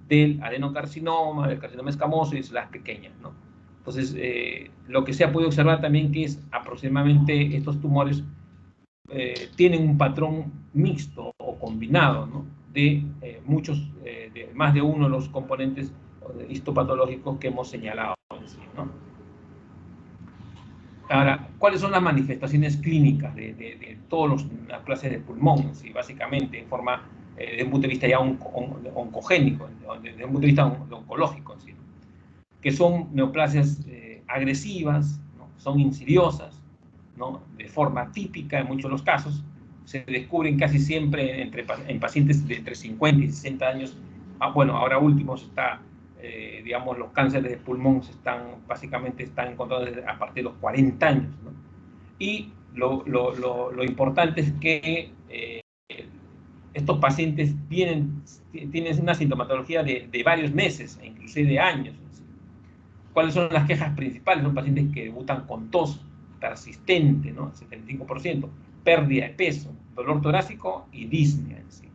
del adenocarcinoma, del carcinoma escamoso y de células pequeñas, ¿no? Entonces, lo que se ha podido observar también que es aproximadamente estos tumores tienen un patrón mixto o combinado, ¿no? De de más de uno de los componentes histopatológicos que hemos señalado en sí, ¿no? Ahora, ¿cuáles son las manifestaciones clínicas de todas las clases de pulmón? ¿Sí? Básicamente, en forma, desde un punto de vista ya oncogénico, desde un punto de vista oncológico, ¿sí? Que son neoplasias agresivas, ¿no? Son insidiosas, ¿no? De forma típica en muchos de los casos. Se descubren casi siempre en pacientes de entre 50 y 60 años. Bueno, ahora último se está digamos, los cánceres de pulmón básicamente están encontrados a partir de los 40 años, ¿no? Y lo importante es que estos pacientes tienen una sintomatología de varios meses, inclusive de años. ¿Cuáles son las quejas principales? Son pacientes que debutan con tos persistente, ¿no? 75%, pérdida de peso, dolor torácico y disnea en sí.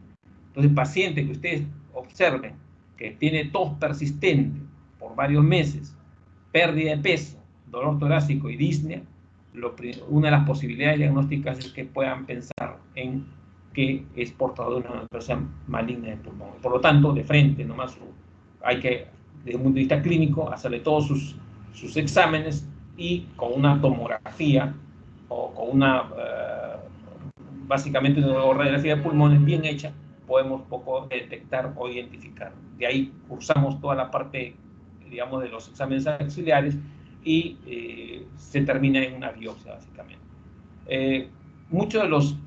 Entonces, paciente que ustedes observen que tiene tos persistente por varios meses, pérdida de peso, dolor torácico y disnea, una de las posibilidades diagnósticas es que puedan pensar en que es portador de una neoplasia maligna de pulmón. Por lo tanto, de frente, nomás hay que, desde un punto de vista clínico, hacerle todos sus exámenes y con una tomografía o con una, básicamente una radiografía de pulmones bien hecha, podemos poco detectar o identificar. De ahí cursamos toda la parte, digamos, de los exámenes auxiliares y se termina en una biopsia, básicamente. Muchos de los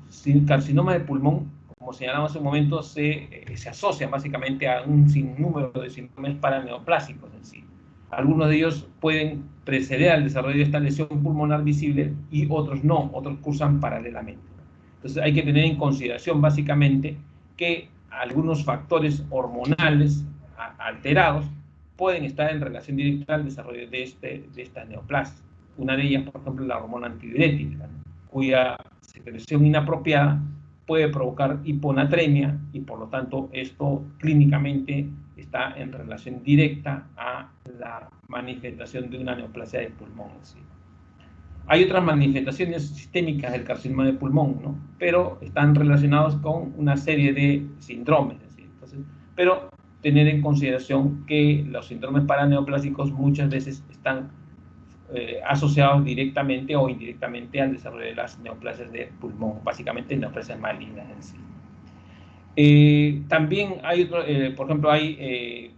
carcinomas de pulmón, como señalamos hace un momento, se asocian básicamente a un sinnúmero de síntomas paraneoplásicos en sí. Algunos de ellos pueden preceder al desarrollo de esta lesión pulmonar visible y otros no, otros cursan paralelamente. Entonces hay que tener en consideración básicamente que algunos factores hormonales alterados pueden estar en relación directa al desarrollo de estas neoplasias. Una de ellas, por ejemplo, la hormona antidiurética, cuya secreción inapropiada puede provocar hiponatremia y por lo tanto esto clínicamente está en relación directa a la manifestación de una neoplasia de pulmón. ¿Sí? Hay otras manifestaciones sistémicas del carcinoma de pulmón, ¿no? Pero están relacionados con una serie de síndromes. ¿Sí? Entonces, pero tener en consideración que los síndromes paraneoplásicos muchas veces están asociados directamente o indirectamente al desarrollo de las neoplasias de pulmón, básicamente neoplasias malignas en sí. También hay otro, por ejemplo, hay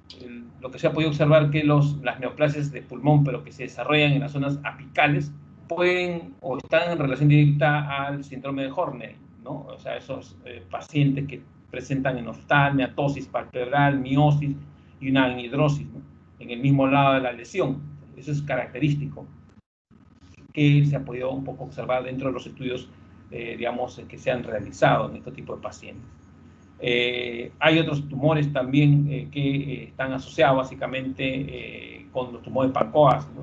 lo que se ha podido observar que las neoplasias de pulmón, pero que se desarrollan en las zonas apicales, pueden o están en relación directa al síndrome de Horner, ¿no? O sea, esos pacientes que presentan enoftalmia, tosis palpebral, miosis y una anhidrosis, ¿no? En el mismo lado de la lesión. Eso es característico que se ha podido un poco observar dentro de los estudios, digamos, que se han realizado en este tipo de pacientes. Hay otros tumores también que están asociados básicamente con los tumores Pancoas, ¿no?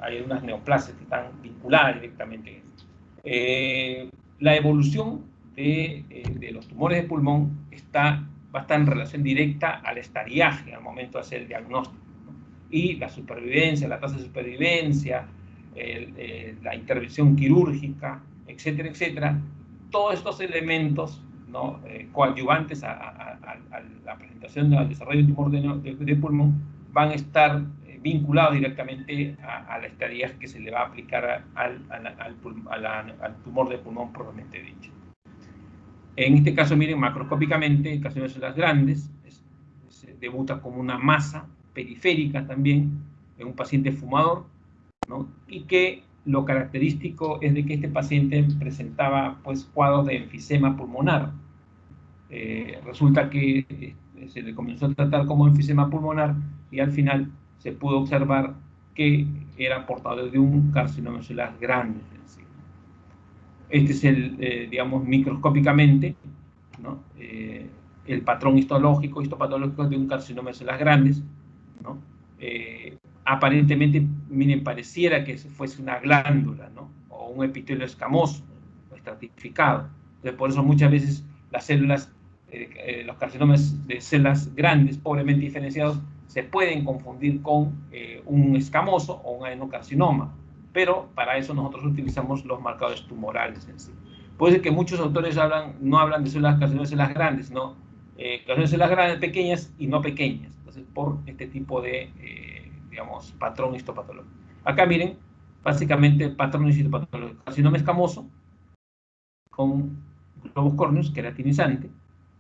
Hay unas neoplasias que están vinculadas directamente. La evolución de los tumores de pulmón va a estar en relación directa al estadiaje al momento de hacer el diagnóstico, ¿no? Y la supervivencia, la tasa de supervivencia, la intervención quirúrgica, etcétera, etcétera. Todos estos elementos, ¿no? Coadyuvantes a la presentación al desarrollo de un tumor de pulmón van a estar vinculados directamente a la estadía que se le va a aplicar al tumor de pulmón propiamente dicho. En este caso, miren, macroscópicamente, el carcinoma de células grandes se debuta como una masa periférica también en un paciente fumador, ¿no? Y que lo característico es de que este paciente presentaba pues cuadros de enfisema pulmonar. Resulta que se le comenzó a tratar como enfisema pulmonar y al final se pudo observar que era portador de un carcinoma de células grandes. Este es digamos, microscópicamente, ¿no? El patrón histopatológico de un carcinoma de células grandes, ¿no? Aparentemente, miren, pareciera que fuese una glándula, ¿no? O un epitelio escamoso o estratificado. Entonces, por eso muchas veces las células, los carcinomas de células grandes, pobremente diferenciados, se pueden confundir con un escamoso o un adenocarcinoma, pero para eso nosotros utilizamos los marcadores tumorales en sí. Puede ser que muchos autores no hablan de carcinomas de células grandes, ¿no? Carcinomas de células grandes, pequeñas y no pequeñas. Entonces, por este tipo de digamos, patrón histopatológico. Acá miren, básicamente patrón histopatológico. Carcinoma escamoso con globos córneos, queratinizante,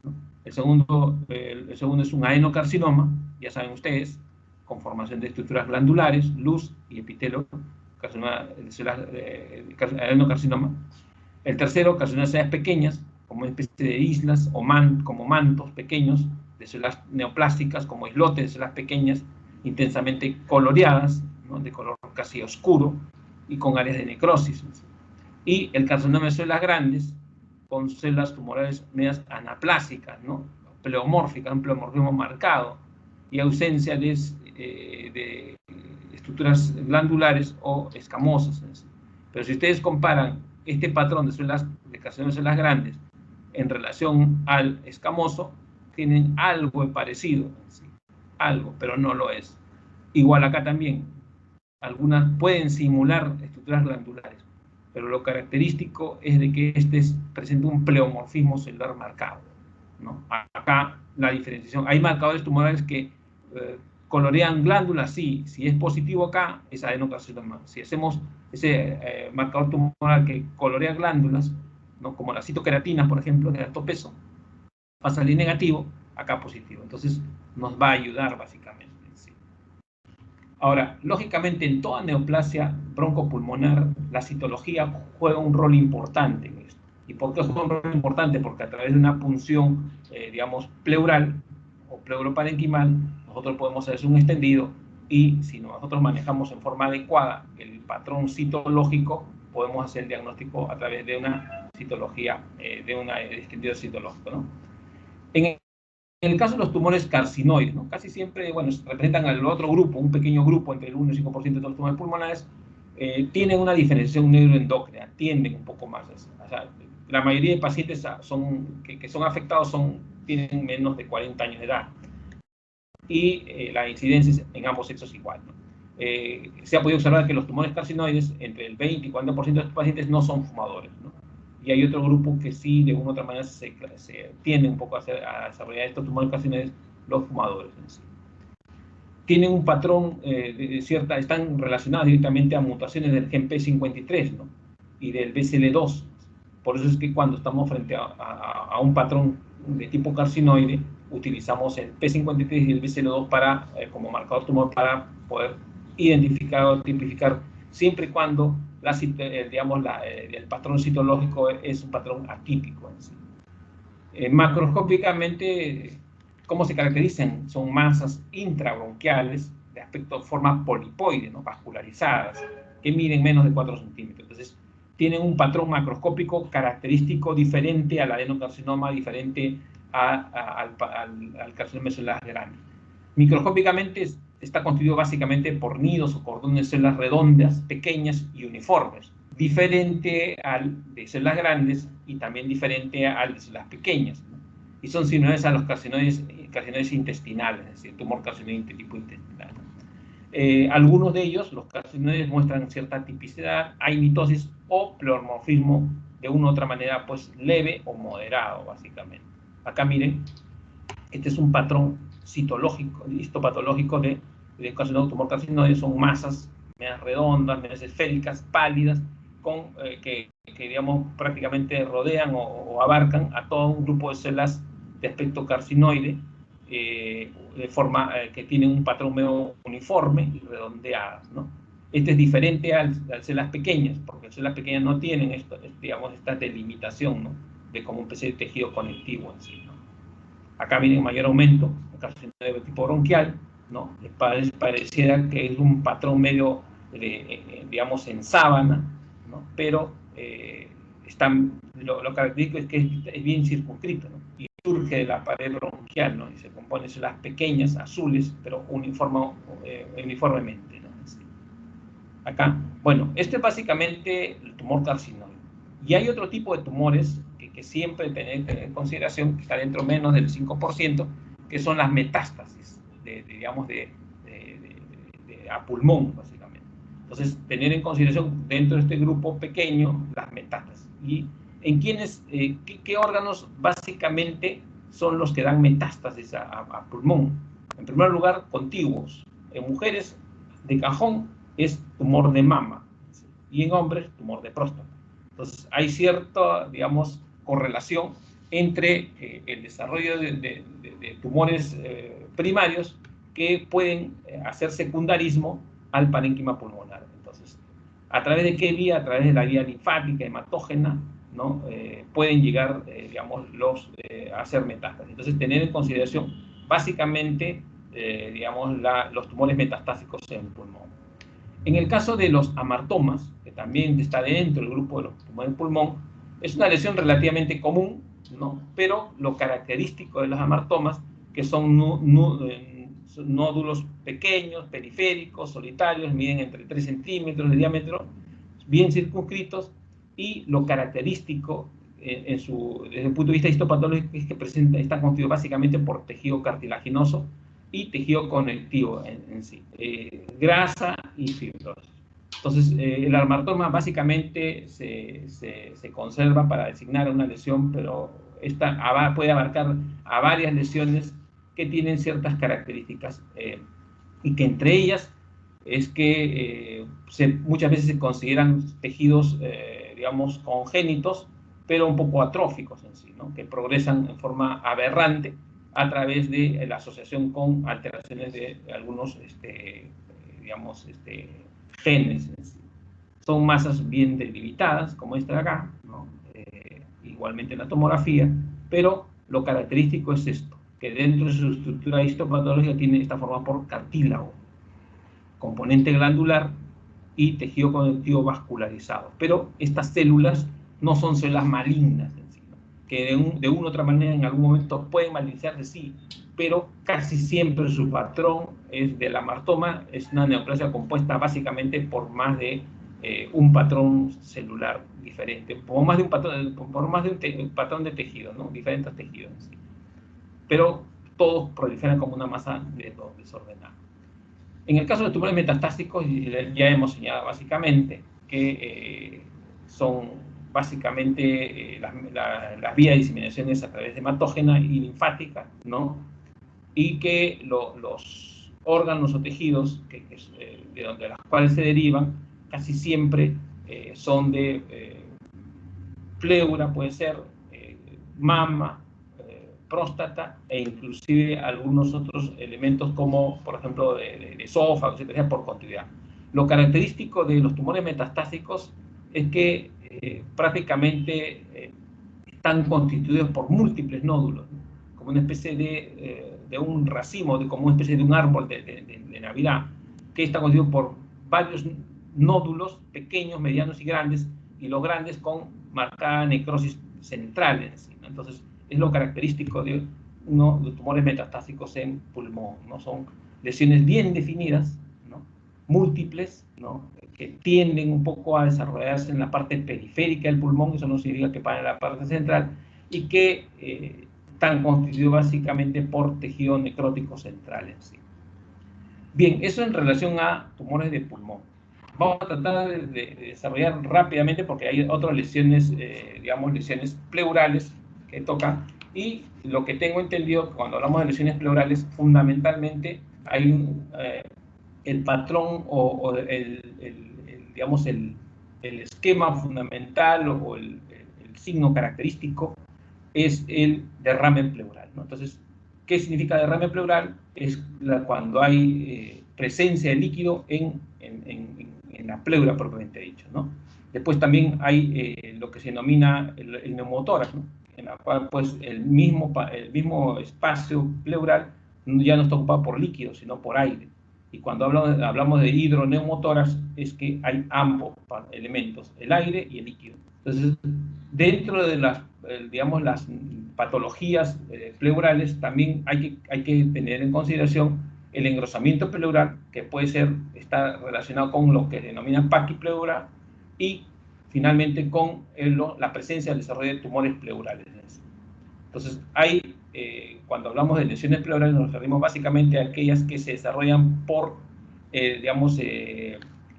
¿no? El segundo es un adenocarcinoma, ya saben ustedes, con formación de estructuras glandulares, luz y epitelio, adenocarcinoma. El tercero, carcinoma de células pequeñas, como una especie de islas o como mantos pequeños de células neoplásticas, como islotes de células pequeñas, intensamente coloreadas, ¿no? De color casi oscuro y con áreas de necrosis. Y el carcinoma de células grandes con células tumorales medias anaplásicas, ¿no? Pleomórficas, un pleomorfismo marcado y ausencia de estructuras glandulares o escamosas. Pero si ustedes comparan este patrón de carcinoma de células grandes en relación al escamoso, tienen algo de parecido, ¿sí? Algo, pero no lo es. Igual acá también, algunas pueden simular estructuras glandulares, pero lo característico es de que presenta un pleomorfismo celular marcado, ¿no? Acá la diferenciación, hay marcadores tumorales que colorean glándulas, sí, si es positivo acá, es adenocarcinoma. Si hacemos ese marcador tumoral que colorea glándulas, ¿no? Como las citoqueratinas, por ejemplo, de alto peso, va a salir negativo, acá positivo. Entonces, nos va a ayudar básicamente. ¿Sí? Ahora, lógicamente, en toda neoplasia broncopulmonar, la citología juega un rol importante en esto. ¿Y por qué juega un rol importante? Porque a través de una punción, digamos, pleural o pleuroparenquimal, nosotros podemos hacer un extendido y si nosotros manejamos en forma adecuada el patrón citológico, podemos hacer el diagnóstico a través de una citología, de un extendido citológico, ¿no? En el caso de los tumores carcinoides, ¿no? Casi siempre, bueno, representan al otro grupo, un pequeño grupo, entre el 1 y el 5% de todos los tumores pulmonares, tienen una diferenciación neuroendocrina, tienden un poco más. O sea, la mayoría de pacientes que son afectados tienen menos de 40 años de edad. Y la incidencia en ambos sexos igual, ¿no? Se ha podido observar que los tumores carcinoides, entre el 20 y 40% de estos pacientes no son fumadores, ¿no? Y hay otro grupo que sí, de una u otra manera, se tiende un poco a desarrollar estos tumores carcinoides, los fumadores en sí. Tienen un patrón están relacionados directamente a mutaciones del gen P53, ¿no? Y del BCL2. Por eso es que cuando estamos frente a un patrón de tipo carcinoide, utilizamos el P53 y el BCL2 como marcador tumor para poder identificar o tipificar, siempre y cuando el patrón citológico es un patrón atípico en sí. Macroscópicamente, ¿cómo se caracterizan? Son masas intrabronquiales de forma polipoide, ¿no? Vascularizadas, que miden menos de 4 centímetros. Entonces, tienen un patrón macroscópico característico diferente al adenocarcinoma, diferente al carcinoma de células grandes. Microscópicamente está constituido básicamente por nidos o cordones de células redondas, pequeñas y uniformes, diferente al de células grandes y también diferente al de células pequeñas, ¿no? Y son similares a los carcinoides intestinales, es decir, tumor carcinoide tipo intestinal. Algunos de ellos, los carcinoides, muestran cierta tipicidad, hay mitosis o pleomorfismo de una u otra manera, pues leve o moderado, básicamente. Acá miren, este es un patrón citológico, histopatológico de carcinoma, tumor carcinoide. Son masas medias redondas, medias esféricas, pálidas, que digamos, prácticamente rodean o abarcan a todo un grupo de células de aspecto carcinoide, de forma que tienen un patrón medio uniforme y redondeadas, ¿no? Este es diferente a las células pequeñas, porque las células pequeñas no tienen esta delimitación, ¿no? De como un especie de tejido conectivo en sí, ¿no? Acá viene mayor aumento, el carcinoma de tipo bronquial, ¿no? Pareciera que es un patrón medio, digamos, en sábana, ¿no? Pero lo característico es que es bien circunscrito, ¿no? Y surge de la pared bronquial, ¿no? Y se compone de células pequeñas, azules, pero uniformemente, ¿no? Sí. Acá, bueno, esto es básicamente el tumor carcinoide. Y hay otro tipo de tumores que siempre tener en consideración, que está dentro menos del 5%, que son las metástasis, digamos, a pulmón, básicamente. Entonces, tener en consideración dentro de este grupo pequeño las metástasis. ¿Y en quiénes, qué órganos básicamente son los que dan metástasis a pulmón? En primer lugar, contiguos. En mujeres, de cajón, es tumor de mama. Y en hombres, tumor de próstata. Entonces, hay cierta, digamos, correlación entre el desarrollo de tumores primarios que pueden hacer secundarismo al parénquima pulmonar. Entonces, ¿a través de qué vía? A través de la vía linfática, hematógena, ¿no? Pueden llegar, digamos, a hacer metástasis. Entonces, tener en consideración básicamente digamos, los tumores metastásicos en pulmón. En el caso de los amartomas, que también está dentro del grupo de los tumores de pulmón, es una lesión relativamente común, ¿no? Pero lo característico de los amartomas, que son nódulos pequeños, periféricos, solitarios, miden entre 3 centímetros de diámetro, bien circunscritos, y lo característico desde el punto de vista histopatológico es que está constituido básicamente por tejido cartilaginoso y tejido conectivo en sí, grasa y fibrosis. Entonces, el amartoma básicamente se conserva para designar una lesión, pero esta puede abarcar a varias lesiones que tienen ciertas características y que entre ellas es que muchas veces se consideran tejidos, digamos, congénitos, pero un poco atróficos en sí, ¿no? Que progresan en forma aberrante a través de la asociación con alteraciones de algunos, digamos, genes en sí. Son masas bien delimitadas, como esta de acá, ¿no? Igualmente en la tomografía, pero lo característico es esto, que dentro de su estructura histopatológica está formada por cartílago, componente glandular y tejido conectivo vascularizado. Pero estas células no son células malignas en sí, ¿no? Que de una u otra manera en algún momento pueden malignizarse, sí, pero casi siempre su patrón del amartoma es una neoplasia compuesta básicamente por más de un patrón celular diferente, por más de un patrón de tejidos, ¿no? Diferentes tejidos en sí. Pero todos proliferan como una masa desordenada. En el caso de tumores metastásicos, ya hemos señalado básicamente que son básicamente las vías de diseminación es a través de hematógena y linfática, ¿no? Y que los órganos o tejidos de los cuales se derivan casi siempre son de pleura, puede ser mama, próstata e inclusive algunos otros elementos como, por ejemplo, de esófago, etcétera, por continuidad. Lo característico de los tumores metastásicos es que prácticamente están constituidos por múltiples nódulos, ¿no? Como una especie de un racimo, como una especie de un árbol de Navidad, que está constituido por varios nódulos pequeños, medianos y grandes, y los grandes con marcada necrosis central en sí, ¿no? Entonces, es lo característico de los tumores metastásicos en pulmón, ¿no? Son lesiones bien definidas, ¿no? Múltiples, ¿no? Que tienden un poco a desarrollarse en la parte periférica del pulmón, eso no significa que para en la parte central, y que están constituidos básicamente por tejido necrótico central en sí. Bien, eso en relación a tumores de pulmón. Vamos a tratar de desarrollar rápidamente porque hay otras lesiones, digamos, lesiones pleurales que tocan, y lo que tengo entendido cuando hablamos de lesiones pleurales, fundamentalmente hay el patrón o digamos, el esquema fundamental o el signo característico es el derrame pleural, ¿no? Entonces, ¿qué significa derrame pleural? Es cuando hay presencia de líquido en la pleura propiamente dicho, ¿no? Después también hay lo que se denomina el neumotórax, ¿no? En la cual pues el mismo espacio pleural ya no está ocupado por líquido, sino por aire. Y cuando hablamos de hidroneumotórax es que hay ambos elementos, el aire y el líquido. Entonces, dentro de digamos, las patologías pleurales también hay que tener en consideración el engrosamiento pleural, que está relacionado con lo que denominan paquipleura, y finalmente con la presencia del desarrollo de tumores pleurales. Entonces, cuando hablamos de lesiones pleurales nos referimos básicamente a aquellas que se desarrollan por, digamos,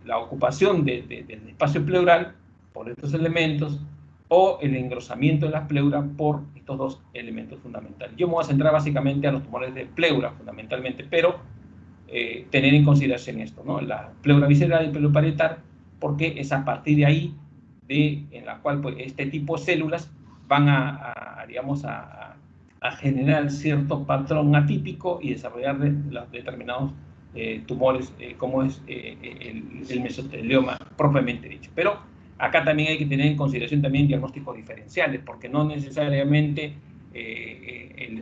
la ocupación del espacio pleural por estos elementos, o el engrosamiento de las pleuras por estos dos elementos fundamentales. Yo me voy a centrar básicamente a los tumores de pleura, fundamentalmente, pero tener en consideración esto, ¿no? La pleura visceral y el pleura parietal, porque es a partir de ahí en la cual pues, este tipo de células van digamos, a generar cierto patrón atípico y desarrollar los determinados tumores, como es el mesotelioma propiamente dicho. Pero acá también hay que tener en consideración también diagnósticos diferenciales, porque no necesariamente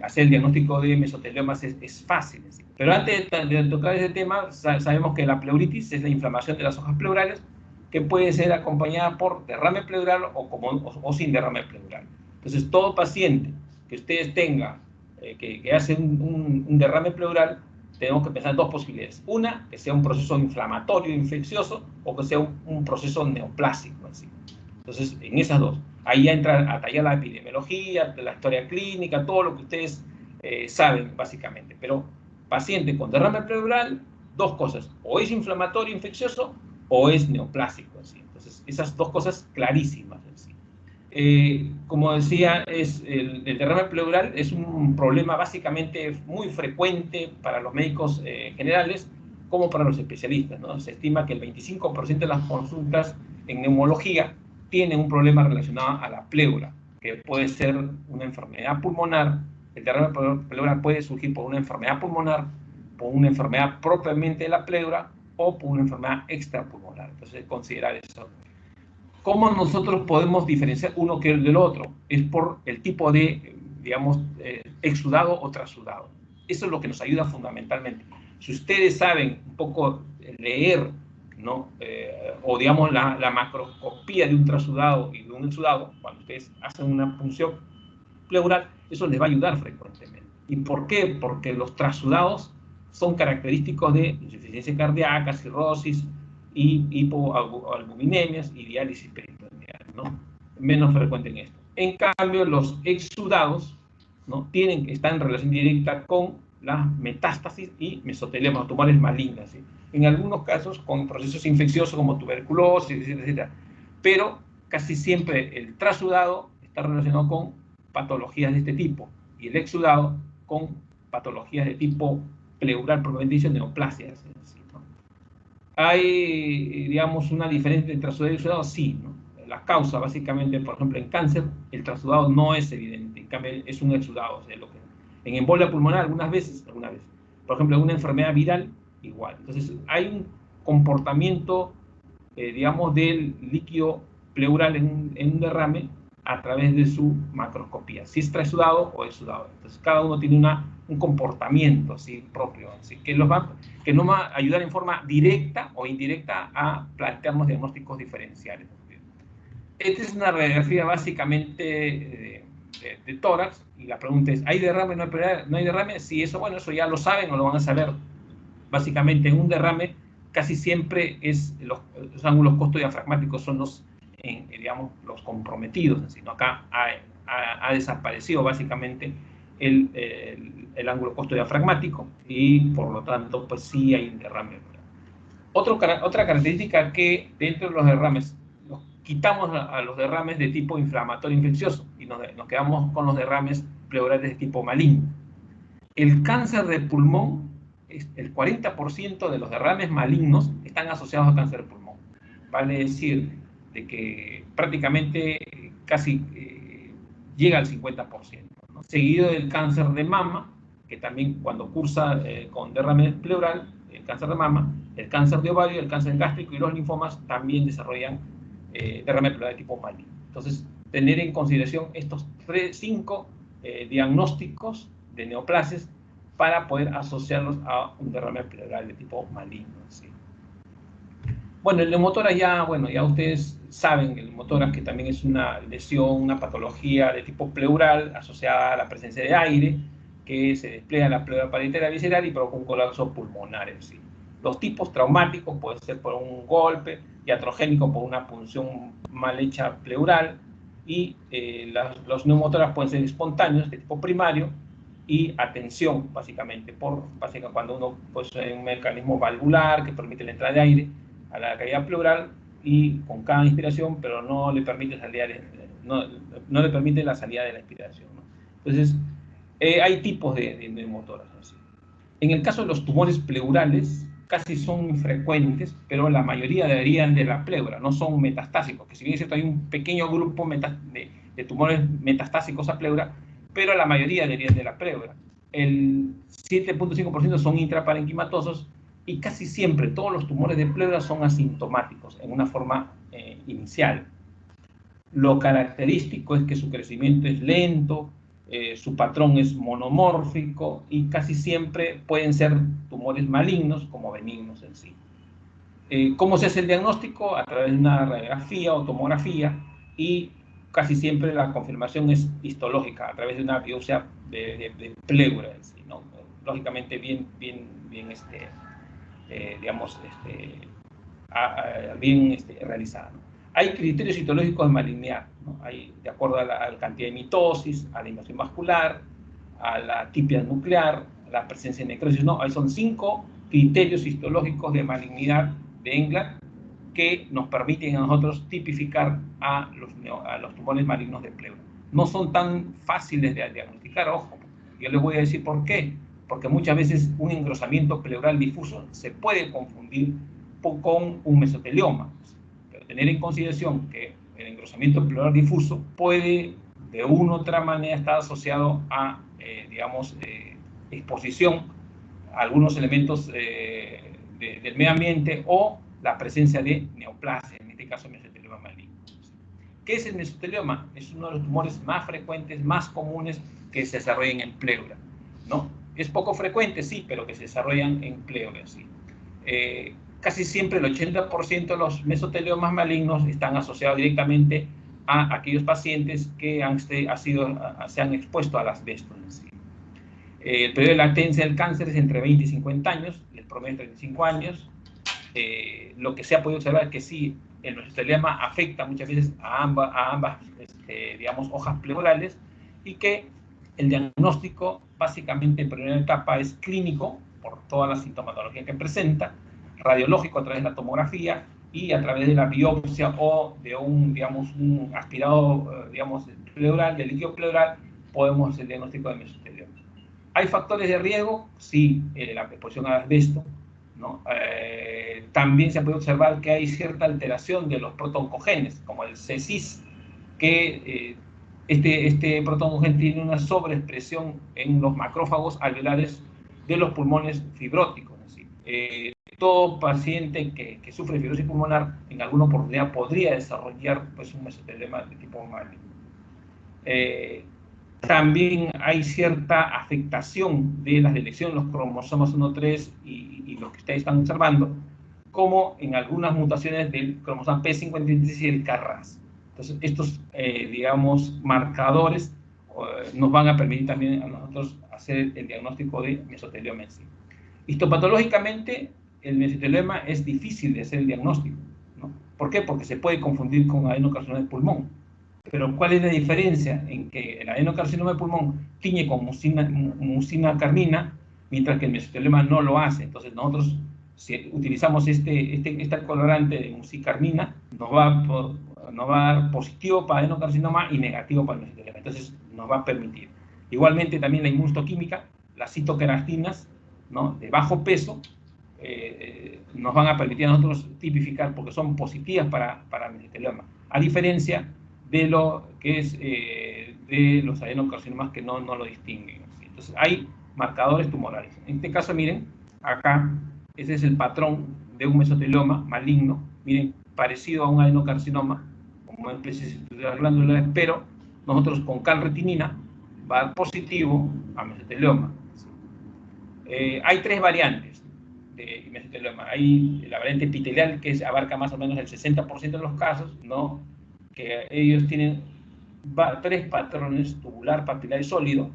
hacer el diagnóstico de mesoteliomas es fácil. Pero antes de tocar ese tema, sabemos que la pleuritis es la inflamación de las hojas pleurales, que puede ser acompañada por derrame pleural o sin derrame pleural. Entonces, todo paciente que ustedes tengan, que hace un derrame pleural, tenemos que pensar en dos posibilidades. Una, que sea un proceso inflamatorio, infeccioso, o que sea un proceso neoplásico. Así. Entonces, en esas dos. Ahí ya entra a tallar la epidemiología, la historia clínica, todo lo que ustedes saben, básicamente. Pero paciente con derrame pleural, dos cosas. O es inflamatorio, infeccioso, o es neoplásico. Así. Entonces, esas dos cosas clarísimas. Así. Como decía, el derrame pleural es un problema básicamente muy frecuente para los médicos generales como para los especialistas, ¿no? Se estima que el 25% de las consultas en neumología tienen un problema relacionado a la pleura, que puede ser una enfermedad pulmonar. El derrame pleural puede surgir por una enfermedad pulmonar, por una enfermedad propiamente de la pleura o por una enfermedad extrapulmonar. Entonces, considerar eso. ¿Cómo nosotros podemos diferenciar uno que el del otro? Es por el tipo de, digamos, exudado o trasudado. Eso es lo que nos ayuda fundamentalmente. Si ustedes saben un poco leer, ¿no? O digamos la macroscopía de un trasudado y de un exudado, cuando ustedes hacen una punción pleural, eso les va a ayudar frecuentemente. ¿Y por qué? Porque los trasudados son característicos de insuficiencia cardíaca, cirrosis, y hipoalbuminemias y diálisis peritoneal, ¿no? Menos frecuente en esto. En cambio, los exudados, ¿no? Están en relación directa con las metástasis y mesotelioma, tumores malignos, ¿sí? En algunos casos con procesos infecciosos como tuberculosis, etc. Pero casi siempre el trasudado está relacionado con patologías de este tipo y el exudado con patologías de tipo pleural, propiamente dicho, neoplasias, ¿sí? ¿Hay, digamos, una diferencia entre trasudado y exudado? Sí, ¿no? La causa, básicamente, por ejemplo, en cáncer, el trasudado no es evidente, en cambio es un exudado. O sea, en embolia pulmonar, algunas veces. Por ejemplo, en una enfermedad viral, igual. Entonces, hay un comportamiento, digamos, del líquido pleural en un derrame a través de su macroscopía, si es trasudado o exudado. Entonces, cada uno tiene un comportamiento así propio, así, que nos va a ayudar en forma directa o indirecta a plantearnos diagnósticos diferenciales. Esta es una radiografía básicamente de tórax, y la pregunta es, ¿hay derrame? ¿No hay derrame? Sí, eso, bueno, eso ya lo saben o lo van a saber. Básicamente, en un derrame casi siempre los ángulos costodiafragmáticos son digamos, los comprometidos, sino acá ha desaparecido básicamente el ángulo costodiafragmático y por lo tanto pues sí hay un derrame. Otra característica que dentro de los derrames nos quitamos a los derrames de tipo inflamatorio infeccioso y nos quedamos con los derrames pleurales de tipo maligno. El cáncer de pulmón, el 40% de los derrames malignos están asociados a cáncer de pulmón. Vale decir de que prácticamente casi llega al 50%, ¿no? Seguido del cáncer de mama, que también cuando cursa con derrame pleural, el cáncer de mama, el cáncer de ovario, el cáncer gástrico y los linfomas también desarrollan derrame pleural de tipo maligno. Entonces, tener en consideración estos 5 diagnósticos de neoplasias para poder asociarlos a un derrame pleural de tipo maligno, ¿sí? Bueno, el neumotórax ya ustedes saben que el neumotórax que también es una lesión, una patología de tipo pleural asociada a la presencia de aire, que se despliega en la pleura parietera visceral y provoca un colapso pulmonar, ¿sí? Los tipos traumáticos pueden ser por un golpe, iatrogénico por una punción mal hecha pleural, y los neumotórax pueden ser espontáneos de tipo primario y atención, básicamente cuando uno posee un mecanismo valvular que permite la entrada de aire a la cavidad pleural y con cada inspiración, pero no le permite no le permite la salida de la inspiración, ¿no? Entonces, hay tipos de neumotórax, ¿sí? En el caso de los tumores pleurales, casi son infrecuentes, pero la mayoría deberían de la pleura, no son metastásicos, que si bien es cierto hay un pequeño grupo de tumores metastásicos a pleura, pero la mayoría deberían de la pleura. El 7.5% son intraparenquimatosos y casi siempre todos los tumores de pleura son asintomáticos en una forma inicial. Lo característico es que su crecimiento es lento, su patrón es monomórfico y casi siempre pueden ser tumores malignos como benignos en sí. ¿Cómo se hace el diagnóstico? A través de una radiografía o tomografía, y casi siempre la confirmación es histológica, a través de una biopsia de pleura en sí, ¿no? Lógicamente bien realizada, ¿no? Hay criterios histológicos de malignidad, ¿no? Hay, de acuerdo a la cantidad de mitosis, a la invasión vascular, a la tipia nuclear, a la presencia de necrosis, ¿no? Ahí son 5 criterios histológicos de malignidad de England que nos permiten a nosotros tipificar a los tumores malignos de pleura. No son tan fáciles de diagnosticar, ojo. Yo les voy a decir por qué. Porque muchas veces un engrosamiento pleural difuso se puede confundir con un mesotelioma. Pero tener en consideración que el engrosamiento pleural difuso puede de una u otra manera estar asociado a, exposición a algunos elementos del medio ambiente o la presencia de neoplasia, en este caso mesotelioma maligno. ¿Qué es el mesotelioma? Es uno de los tumores más frecuentes, más comunes que se desarrollan en pleura, ¿no? Es poco frecuente, sí, pero que se desarrollan en pleura, sí. Casi siempre el 80% de los mesoteliomas malignos están asociados directamente a aquellos pacientes que se han expuesto al asbesto en sí. El periodo de latencia del cáncer es entre 20 y 50 años, el promedio es 35 años. Lo que se ha podido observar es que sí, el mesotelioma afecta muchas veces a ambas hojas pleurales, y que el diagnóstico básicamente en primera etapa es clínico por toda la sintomatología que presenta, radiológico a través de la tomografía y a través de la biopsia o de un aspirado pleural, de líquido pleural, podemos hacer el diagnóstico de mesotelioma. ¿Hay factores de riesgo? Sí, la exposición al asbesto, ¿no? También se puede observar que hay cierta alteración de los protoncogenes, como el C6, que este protoncogen tiene una sobreexpresión en los macrófagos alveolares de los pulmones fibróticos. Todo paciente que sufre fibrosis pulmonar en alguna oportunidad podría desarrollar pues, un mesotelioma de tipo maligno. También hay cierta afectación de la selección de los cromosomas 1, 3 y los que ustedes están observando, como en algunas mutaciones del cromosoma P53 y el KRAS. Entonces, estos, marcadores nos van a permitir también a nosotros hacer el diagnóstico de mesotelioma en sí. Histopatológicamente, el mesotelioma es difícil de hacer el diagnóstico, ¿no? ¿Por qué? Porque se puede confundir con adenocarcinoma del pulmón. Pero ¿cuál es la diferencia? En que el adenocarcinoma de pulmón tiñe con mucina carmina, mientras que el mesotelioma no lo hace. Entonces nosotros, si utilizamos este colorante de mucicarmina, nos va a dar positivo para adenocarcinoma y negativo para el mesotelioma. Entonces nos va a permitir. Igualmente también la inmunohistoquímica, las citoquerastinas, ¿no?, de bajo peso, nos van a permitir a nosotros tipificar porque son positivas para el mesotelioma, a diferencia de lo que es de los adenocarcinomas que no lo distinguen. Entonces hay marcadores tumorales. En este caso, miren, acá, ese es el patrón de un mesotelioma maligno, miren, parecido a un adenocarcinoma, como una especie de glándula, pero nosotros con calretinina va a dar positivo a mesotelioma. Hay 3 variantes de mesotelioma. Hay la variante epitelial, que abarca más o menos el 60% de los casos, ¿no?, que ellos tienen 3 patrones: tubular, papilar y sólido,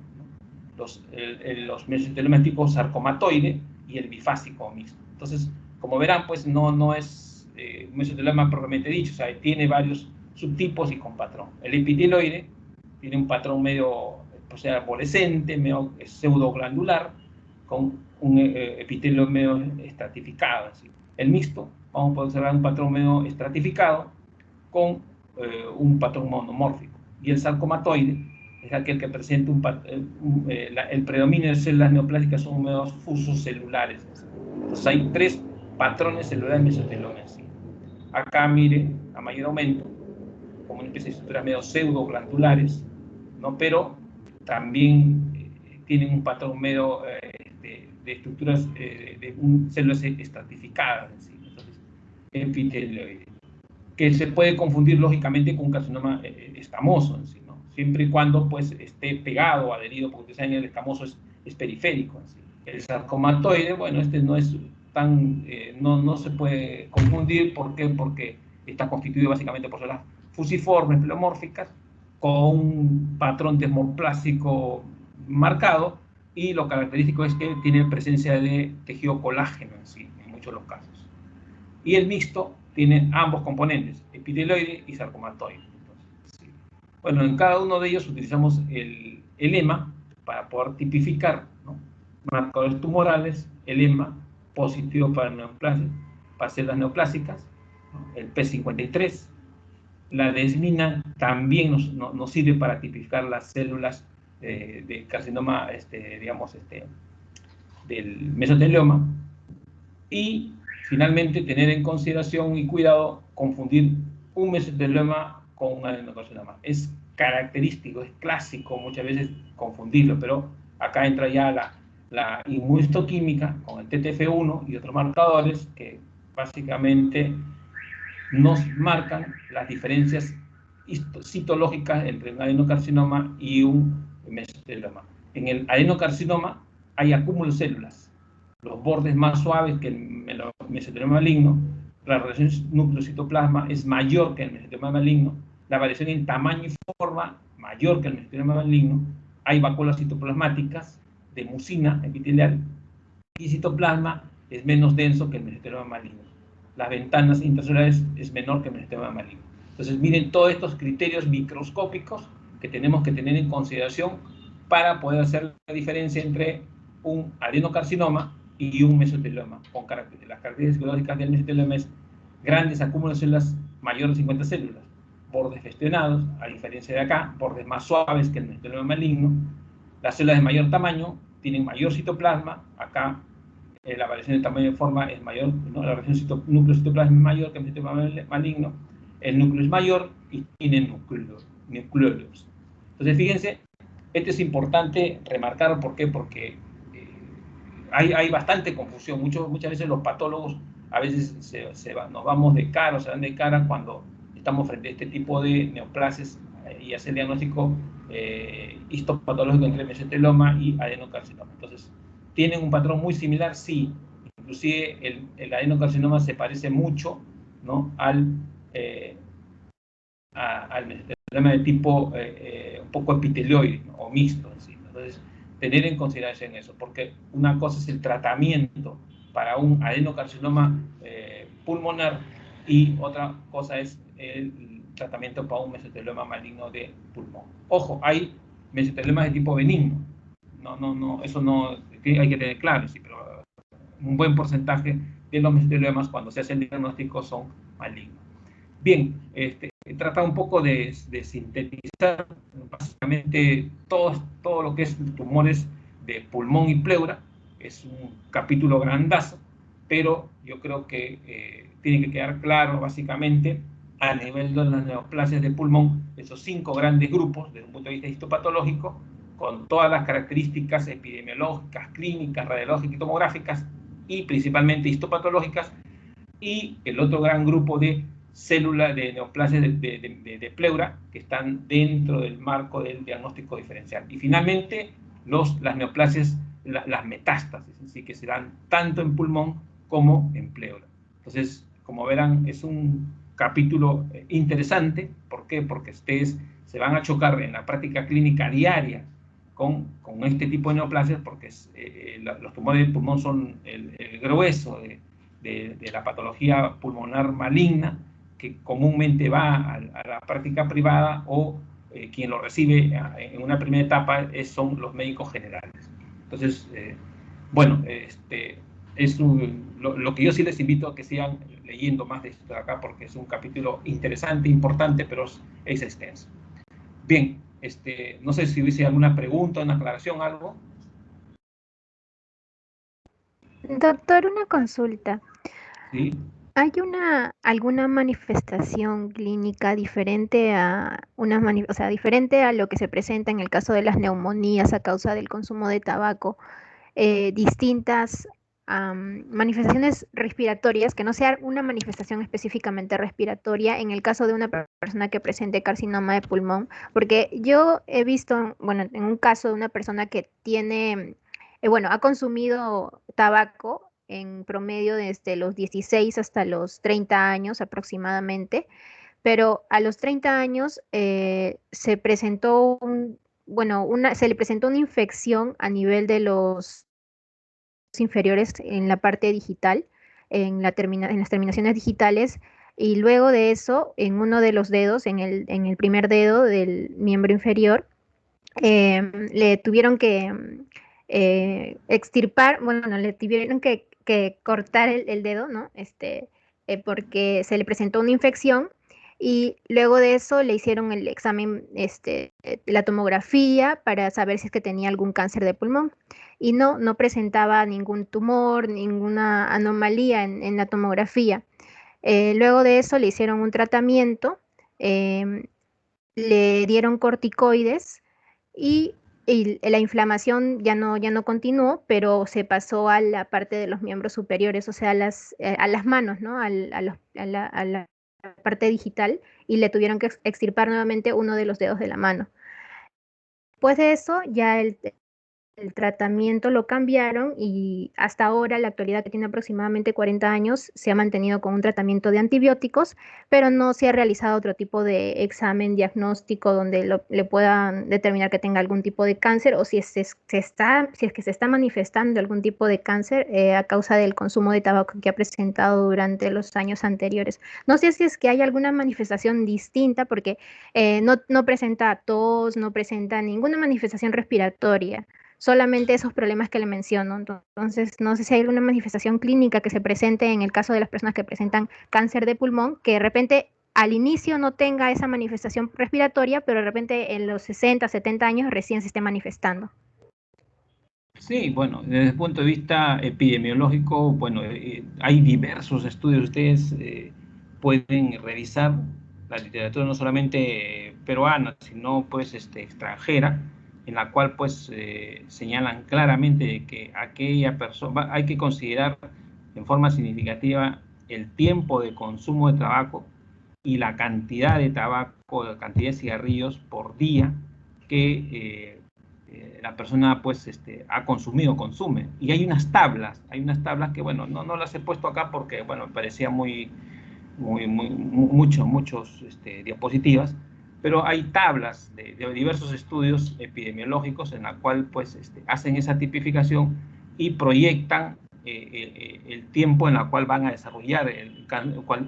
los mesoteliomas tipo sarcomatoide y el bifásico mixto. Entonces, como verán, pues no es un mesotelioma propiamente dicho, o sea, tiene varios subtipos y con patrón. El epiteloide tiene un patrón medio, arborescente, medio pseudoglandular, con un epitelio medio estratificado. ¿Sí? El mixto, vamos a poder observar un patrón medio estratificado con un patrón monomórfico. Y el sarcomatoide es aquel que presenta el predominio de células neoplásicas, son medio fusos celulares. Entonces hay 3 patrones celulares mesotelioma. ¿Sí? Acá, mire, a mayor aumento, como una especie de estructuras medio pseudoglandulares, ¿no?, pero también tienen un patrón medio de estructuras de células estratificadas. ¿Sí? Entonces, epitelioide, que se puede confundir lógicamente con un carcinoma escamoso, ¿sí?, ¿no? siempre y cuando pues esté pegado o adherido, porque ustedes saben, el escamoso es periférico. ¿Sí? El sarcomatoide, bueno, este no es tan, no se puede confundir. ¿Por qué? Porque está constituido básicamente por células fusiformes, pleomórficas, con un patrón desmoplásico marcado, y lo característico es que tiene presencia de tejido colágeno en sí, en muchos de los casos. Y el mixto tiene ambos componentes, epiteloide y sarcomatoide. Entonces, sí. Bueno, en cada uno de ellos utilizamos el lema para poder tipificar, ¿no? Marcadores tumorales, el lema positivo para neoplasias, para células neoplásicas, ¿no? El P53. La desmina también nos sirve para tipificar las células de carcinoma, digamos, del mesotelioma. Y finalmente tener en consideración y cuidado confundir un mesotelioma con un adenocarcinoma. Es característico, es clásico muchas veces confundirlo, pero acá entra ya la inmunohistoquímica con el TTF1 y otros marcadores que básicamente nos marcan las diferencias citológicas entre un adenocarcinoma y un mesotelioma. En el adenocarcinoma hay acúmulo de células, los bordes más suaves que el mesotelioma maligno, la relación núcleo-citoplasma es mayor que el mesotelioma maligno, la variación en tamaño y forma mayor que el mesotelioma maligno, hay vacuolas citoplasmáticas de mucina epitelial, y citoplasma es menos denso que el mesotelioma maligno. Las ventanas intracelulares es menor que el mesotelioma maligno. Entonces, miren todos estos criterios microscópicos que tenemos que tener en consideración para poder hacer la diferencia entre un adenocarcinoma y un mesotelioma. Con las características biológicas del mesotelioma es grandes acúmulos de células mayores de 50 células, bordes festionados, a diferencia de acá, bordes más suaves que el mesotelioma maligno. Las células de mayor tamaño tienen mayor citoplasma, acá la variación de tamaño de forma es mayor, ¿no? La variación núcleo-citoplasma es mayor que el mesotelioma maligno, el núcleo es mayor y tiene nucleolos. Entonces, fíjense, esto es importante remarcar. ¿Por qué? Porque hay bastante confusión. Muchas veces los patólogos a veces nos vamos de cara o se dan de cara cuando estamos frente a este tipo de neoplasias y hacer el diagnóstico histopatológico entre mesotelioma y adenocarcinoma. Entonces, ¿tienen un patrón muy similar? Sí. Inclusive el adenocarcinoma se parece mucho, ¿no? al mesotelioma de tipo un poco epitelioide, ¿no? O mixto, ¿sí? Entonces, tener en consideración eso, porque una cosa es el tratamiento para un adenocarcinoma pulmonar y otra cosa es el tratamiento para un mesotelioma maligno de pulmón. Ojo, hay mesotelioma de tipo benigno. No, eso no hay que tener claro, sí, pero un buen porcentaje de los mesoteliomas cuando se hace el diagnóstico son malignos. Bien, trata un poco de sintetizar básicamente todo lo que es tumores de pulmón y pleura. Es un capítulo grandazo, pero yo creo que tiene que quedar claro básicamente a nivel de las neoplasias de pulmón, esos 5 grandes grupos desde un punto de vista histopatológico, con todas las características epidemiológicas, clínicas, radiológicas y tomográficas, y principalmente histopatológicas, y el otro gran grupo de células de neoplasias de pleura que están dentro del marco del diagnóstico diferencial. Y finalmente, las neoplasias, las metástasis, así que se dan tanto en pulmón como en pleura. Entonces, como verán, es un capítulo interesante. ¿Por qué? Porque ustedes se van a chocar en la práctica clínica diaria con este tipo de neoplasias, porque los tumores del pulmón son el grueso de la patología pulmonar maligna, que comúnmente va a la práctica privada, o quien lo recibe en una primera etapa son los médicos generales. Entonces, bueno, lo que yo sí les invito a que sigan leyendo más de esto de acá, porque es un capítulo interesante, importante, pero es extenso. Bien, no sé si hubiese alguna pregunta, una aclaración, algo. Doctor, una consulta. Sí. ¿Hay alguna manifestación clínica diferente diferente a lo que se presenta en el caso de las neumonías a causa del consumo de tabaco, distintas manifestaciones respiratorias, que no sea una manifestación específicamente respiratoria en el caso de una persona que presente carcinoma de pulmón, porque yo he visto, bueno, en un caso de una persona que tiene, bueno, ha consumido tabaco en promedio desde los 16 hasta los 30 años aproximadamente, pero a los 30 años se presentó bueno, se le presentó una infección a nivel de los inferiores en la parte digital, en las terminaciones digitales, y luego de eso, en uno de los dedos, en el primer dedo del miembro inferior, le tuvieron que extirpar, bueno, no, le tuvieron que cortar el dedo, ¿no? Porque se le presentó una infección y luego de eso le hicieron el examen, la tomografía para saber si es que tenía algún cáncer de pulmón y no presentaba ningún tumor, ninguna anomalía en la tomografía. Luego de eso le hicieron un tratamiento, em, le dieron corticoides y, y la inflamación ya no continuó, pero se pasó a la parte de los miembros superiores, o sea, a las manos, ¿no? A la parte digital, y le tuvieron que extirpar nuevamente uno de los dedos de la mano. Después de eso, ya el tratamiento lo cambiaron y hasta ahora, la actualidad que tiene aproximadamente 40 años, se ha mantenido con un tratamiento de antibióticos, pero no se ha realizado otro tipo de examen diagnóstico donde le puedan determinar que tenga algún tipo de cáncer o si es que se está manifestando algún tipo de cáncer a causa del consumo de tabaco que ha presentado durante los años anteriores. No sé si es que hay alguna manifestación distinta porque no presenta tos, no presenta ninguna manifestación respiratoria, solamente esos problemas que le menciono. Entonces, no sé si hay alguna manifestación clínica que se presente en el caso de las personas que presentan cáncer de pulmón, que de repente al inicio no tenga esa manifestación respiratoria, pero de repente en los 60, 70 años recién se esté manifestando. Sí, bueno, desde el punto de vista epidemiológico, bueno, hay diversos estudios. Ustedes pueden revisar la literatura no solamente peruana, sino pues extranjera, en la cual pues señalan claramente de que aquella persona, hay que considerar en forma significativa el tiempo de consumo de tabaco y la cantidad de tabaco, la cantidad de cigarrillos por día que la persona pues ha consumido, consume. Y hay unas tablas que bueno, no las he puesto acá porque bueno, me parecía muchos diapositivas, pero hay tablas de diversos estudios epidemiológicos en la cual pues hacen esa tipificación y proyectan el tiempo en la cual van a desarrollar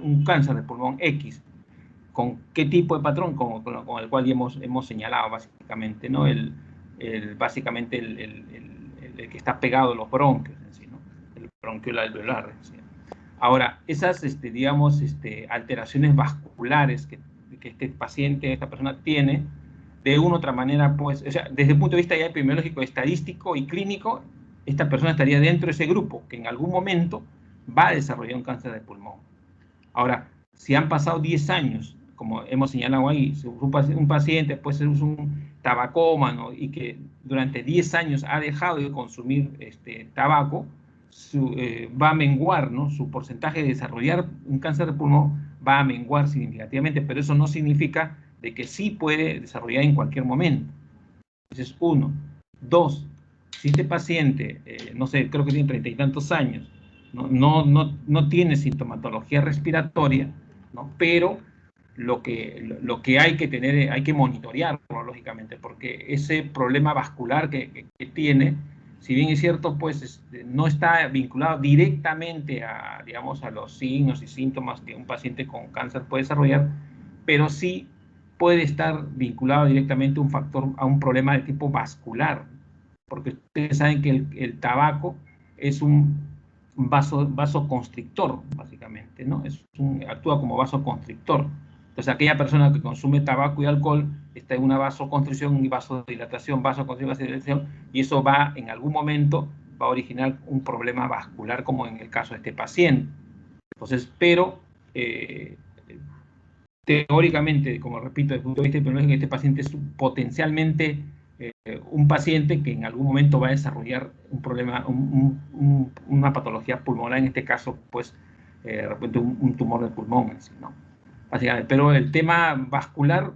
un cáncer de pulmón X. ¿Con qué tipo de patrón? Con el cual ya hemos señalado básicamente, ¿no? Básicamente el que está pegado a los bronquios, en sí, ¿no? El bronquio alveolar. ¿Sí? Ahora, esas, digamos, alteraciones vasculares que este paciente, esta persona tiene, de una u otra manera, pues, o sea, desde el punto de vista ya epidemiológico, estadístico y clínico, esta persona estaría dentro de ese grupo que en algún momento va a desarrollar un cáncer de pulmón. Ahora, si han pasado 10 años, como hemos señalado ahí, un paciente puede ser un tabacómano y que durante 10 años ha dejado de consumir tabaco, va a menguar, ¿no? Su porcentaje de desarrollar un cáncer de pulmón va a menguar significativamente, pero eso no significa de que sí puede desarrollar en cualquier momento. Entonces, uno. Dos, si este paciente, no sé, creo que tiene 30 y tantos años, no tiene sintomatología respiratoria, ¿no? Pero lo que hay que tener, hay que monitorearlo, lógicamente, porque ese problema vascular que tiene, si bien es cierto, pues no está vinculado directamente a, digamos, a los signos y síntomas que un paciente con cáncer puede desarrollar, pero sí puede estar vinculado directamente a un problema de tipo vascular, porque ustedes saben que el tabaco es un vasoconstrictor, básicamente, ¿no? Actúa como vasoconstrictor. Entonces, aquella persona que consume tabaco y alcohol está en una vasoconstricción y vasodilatación, vasodilatación, y eso va, en algún momento, va a originar un problema vascular, como en el caso de este paciente. Entonces, pero teóricamente, como repito, desde el punto de vista epidemiológico, este paciente es potencialmente un paciente que en algún momento va a desarrollar un problema, una patología pulmonar, en este caso, pues, de repente un tumor de pulmón, así, ¿no? Básicamente. Pero el tema vascular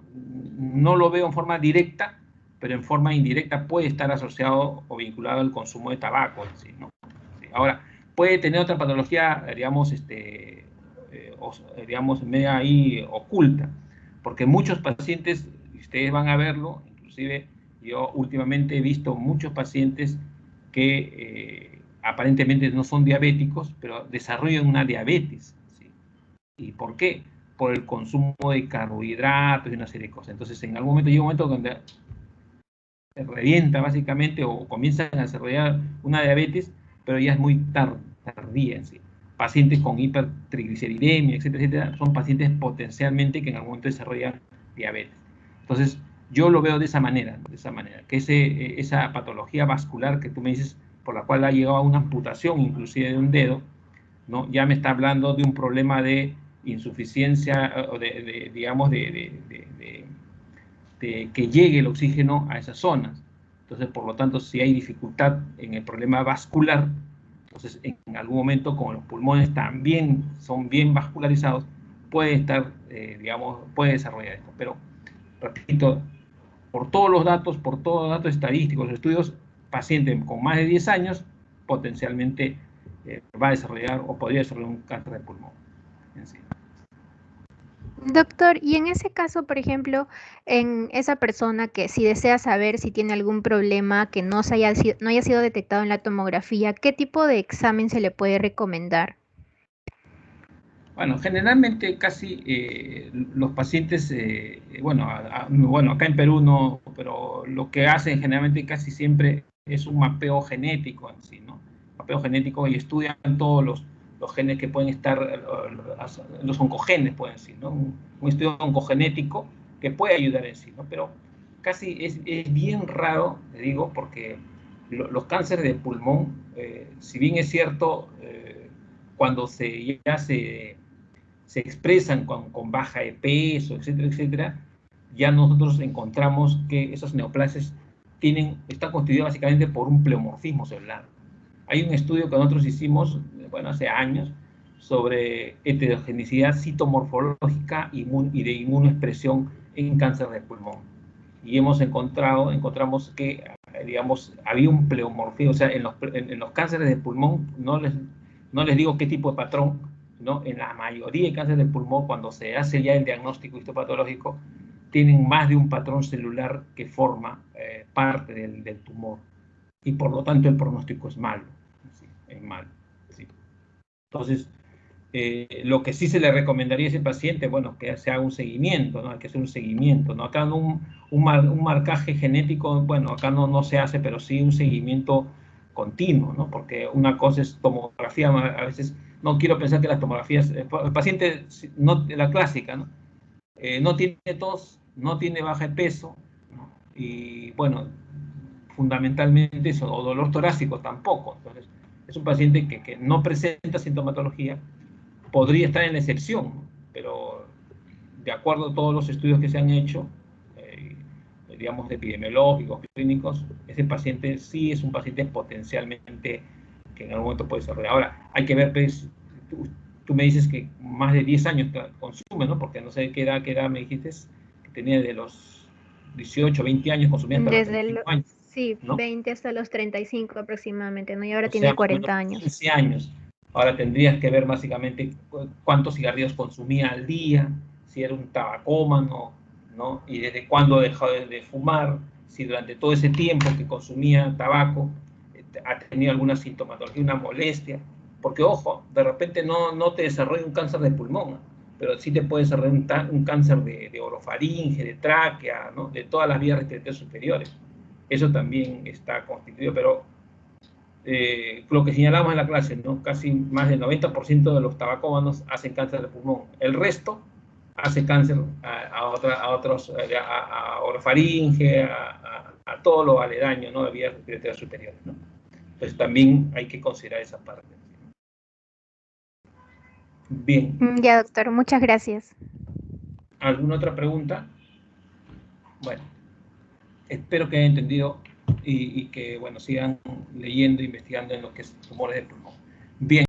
no lo veo en forma directa, pero en forma indirecta puede estar asociado o vinculado al consumo de tabaco, ¿sí? ¿No? Sí. Ahora, puede tener otra patología, digamos, digamos, media ahí oculta, porque muchos pacientes, ustedes van a verlo, inclusive yo últimamente he visto muchos pacientes que aparentemente no son diabéticos, pero desarrollan una diabetes, ¿sí? ¿Y por qué? Por el consumo de carbohidratos y una serie de cosas. Entonces, en algún momento llega un momento donde se revienta básicamente o comienzan a desarrollar una diabetes, pero ya es muy tardía en sí. Pacientes con hipertrigliceridemia, etcétera, etcétera, son pacientes potencialmente que en algún momento desarrollan diabetes. Entonces, yo lo veo de esa manera, que esa patología vascular que tú me dices, por la cual ha llegado a una amputación inclusive de un dedo, ¿no? Ya me está hablando de un problema de insuficiencia, o digamos, de que llegue el oxígeno a esas zonas. Entonces, por lo tanto, si hay dificultad en el problema vascular, entonces en algún momento, como los pulmones también son bien vascularizados, puede estar, digamos, puede desarrollar esto. Pero, repito, por todos los datos estadísticos, los estudios, paciente con más de 10 años potencialmente va a desarrollar o podría desarrollar un cáncer de pulmón en sí. Doctor, y en ese caso, por ejemplo, en esa persona que si desea saber si tiene algún problema que no haya sido detectado en la tomografía, ¿qué tipo de examen se le puede recomendar? Bueno, generalmente casi los pacientes, bueno, acá en Perú no, pero lo que hacen generalmente casi siempre es un mapeo genético en sí, ¿no? Mapeo genético y estudian todos los genes que pueden estar, los oncogenes, pueden decir, ¿no? Un estudio oncogenético que puede ayudar en sí, ¿no? Pero casi es bien raro, le digo, porque los cánceres de pulmón, si bien es cierto, cuando ya se expresan con baja de peso, etcétera, etcétera, ya nosotros encontramos que esas neoplasias están constituidas básicamente por un pleomorfismo celular. Hay un estudio que nosotros hicimos, bueno, hace años, sobre heterogenicidad citomorfológica y de inmunoexpresión en cáncer de pulmón. Y encontramos que, digamos, había un pleomorfismo, o sea, en los cánceres de pulmón, no les digo qué tipo de patrón, ¿no? En la mayoría de cánceres de pulmón, cuando se hace ya el diagnóstico histopatológico, tienen más de un patrón celular que forma parte del tumor. Y por lo tanto el pronóstico es malo. ¿Sí? Es malo. ¿Sí? Entonces, lo que sí se le recomendaría a ese paciente, bueno, que se haga un seguimiento, ¿no? Hay que hacer un seguimiento, ¿no? Acá un marcaje genético, bueno, acá no se hace, pero sí un seguimiento continuo, ¿no? Porque una cosa es tomografía, a veces no quiero pensar que las tomografías, el paciente, no, la clásica, ¿no? No tiene tos, no tiene baja de peso, ¿no? Y bueno, fundamentalmente eso, o dolor torácico tampoco. Entonces, es un paciente que no presenta sintomatología, podría estar en la excepción, pero de acuerdo a todos los estudios que se han hecho, digamos, epidemiológicos, clínicos, ese paciente sí es un paciente potencialmente que en algún momento puede desarrollar. Ahora, hay que ver, pues, tú me dices que más de 10 años consume, ¿no? Porque no sé qué edad me dijiste, que tenía de los 18, 20 años, consumía hasta los Desde 35 los, años, sí, ¿no? 20 hasta los 35 aproximadamente, ¿no? Y ahora O tiene sea, más o menos 40 años. 15 años. Ahora tendrías que ver básicamente cuántos cigarrillos consumía al día, si era un tabacómano, ¿no? Y desde cuándo dejó de fumar, si durante todo ese tiempo que consumía tabaco ha tenido alguna sintomatología, una molestia. Porque, ojo, de repente no te desarrolla un cáncer de pulmón, pero sí te puede desarrollar un cáncer de orofaringe, de tráquea, ¿no? De todas las vías respiratorias superiores. Eso también está constituido, pero lo que señalamos en la clase, ¿no? Casi más del 90% de los tabacómanos hacen cáncer de pulmón. El resto hace cáncer a otros, a orofaringe, a todo lo aledaño, ¿no? De vías respiratorias superiores, ¿no? Entonces también hay que considerar esa parte. Bien. Ya, doctor, muchas gracias. ¿Alguna otra pregunta? Bueno, Espero que hayan entendido y que, bueno, sigan leyendo e investigando en lo que es tumores de pulmón. Bien.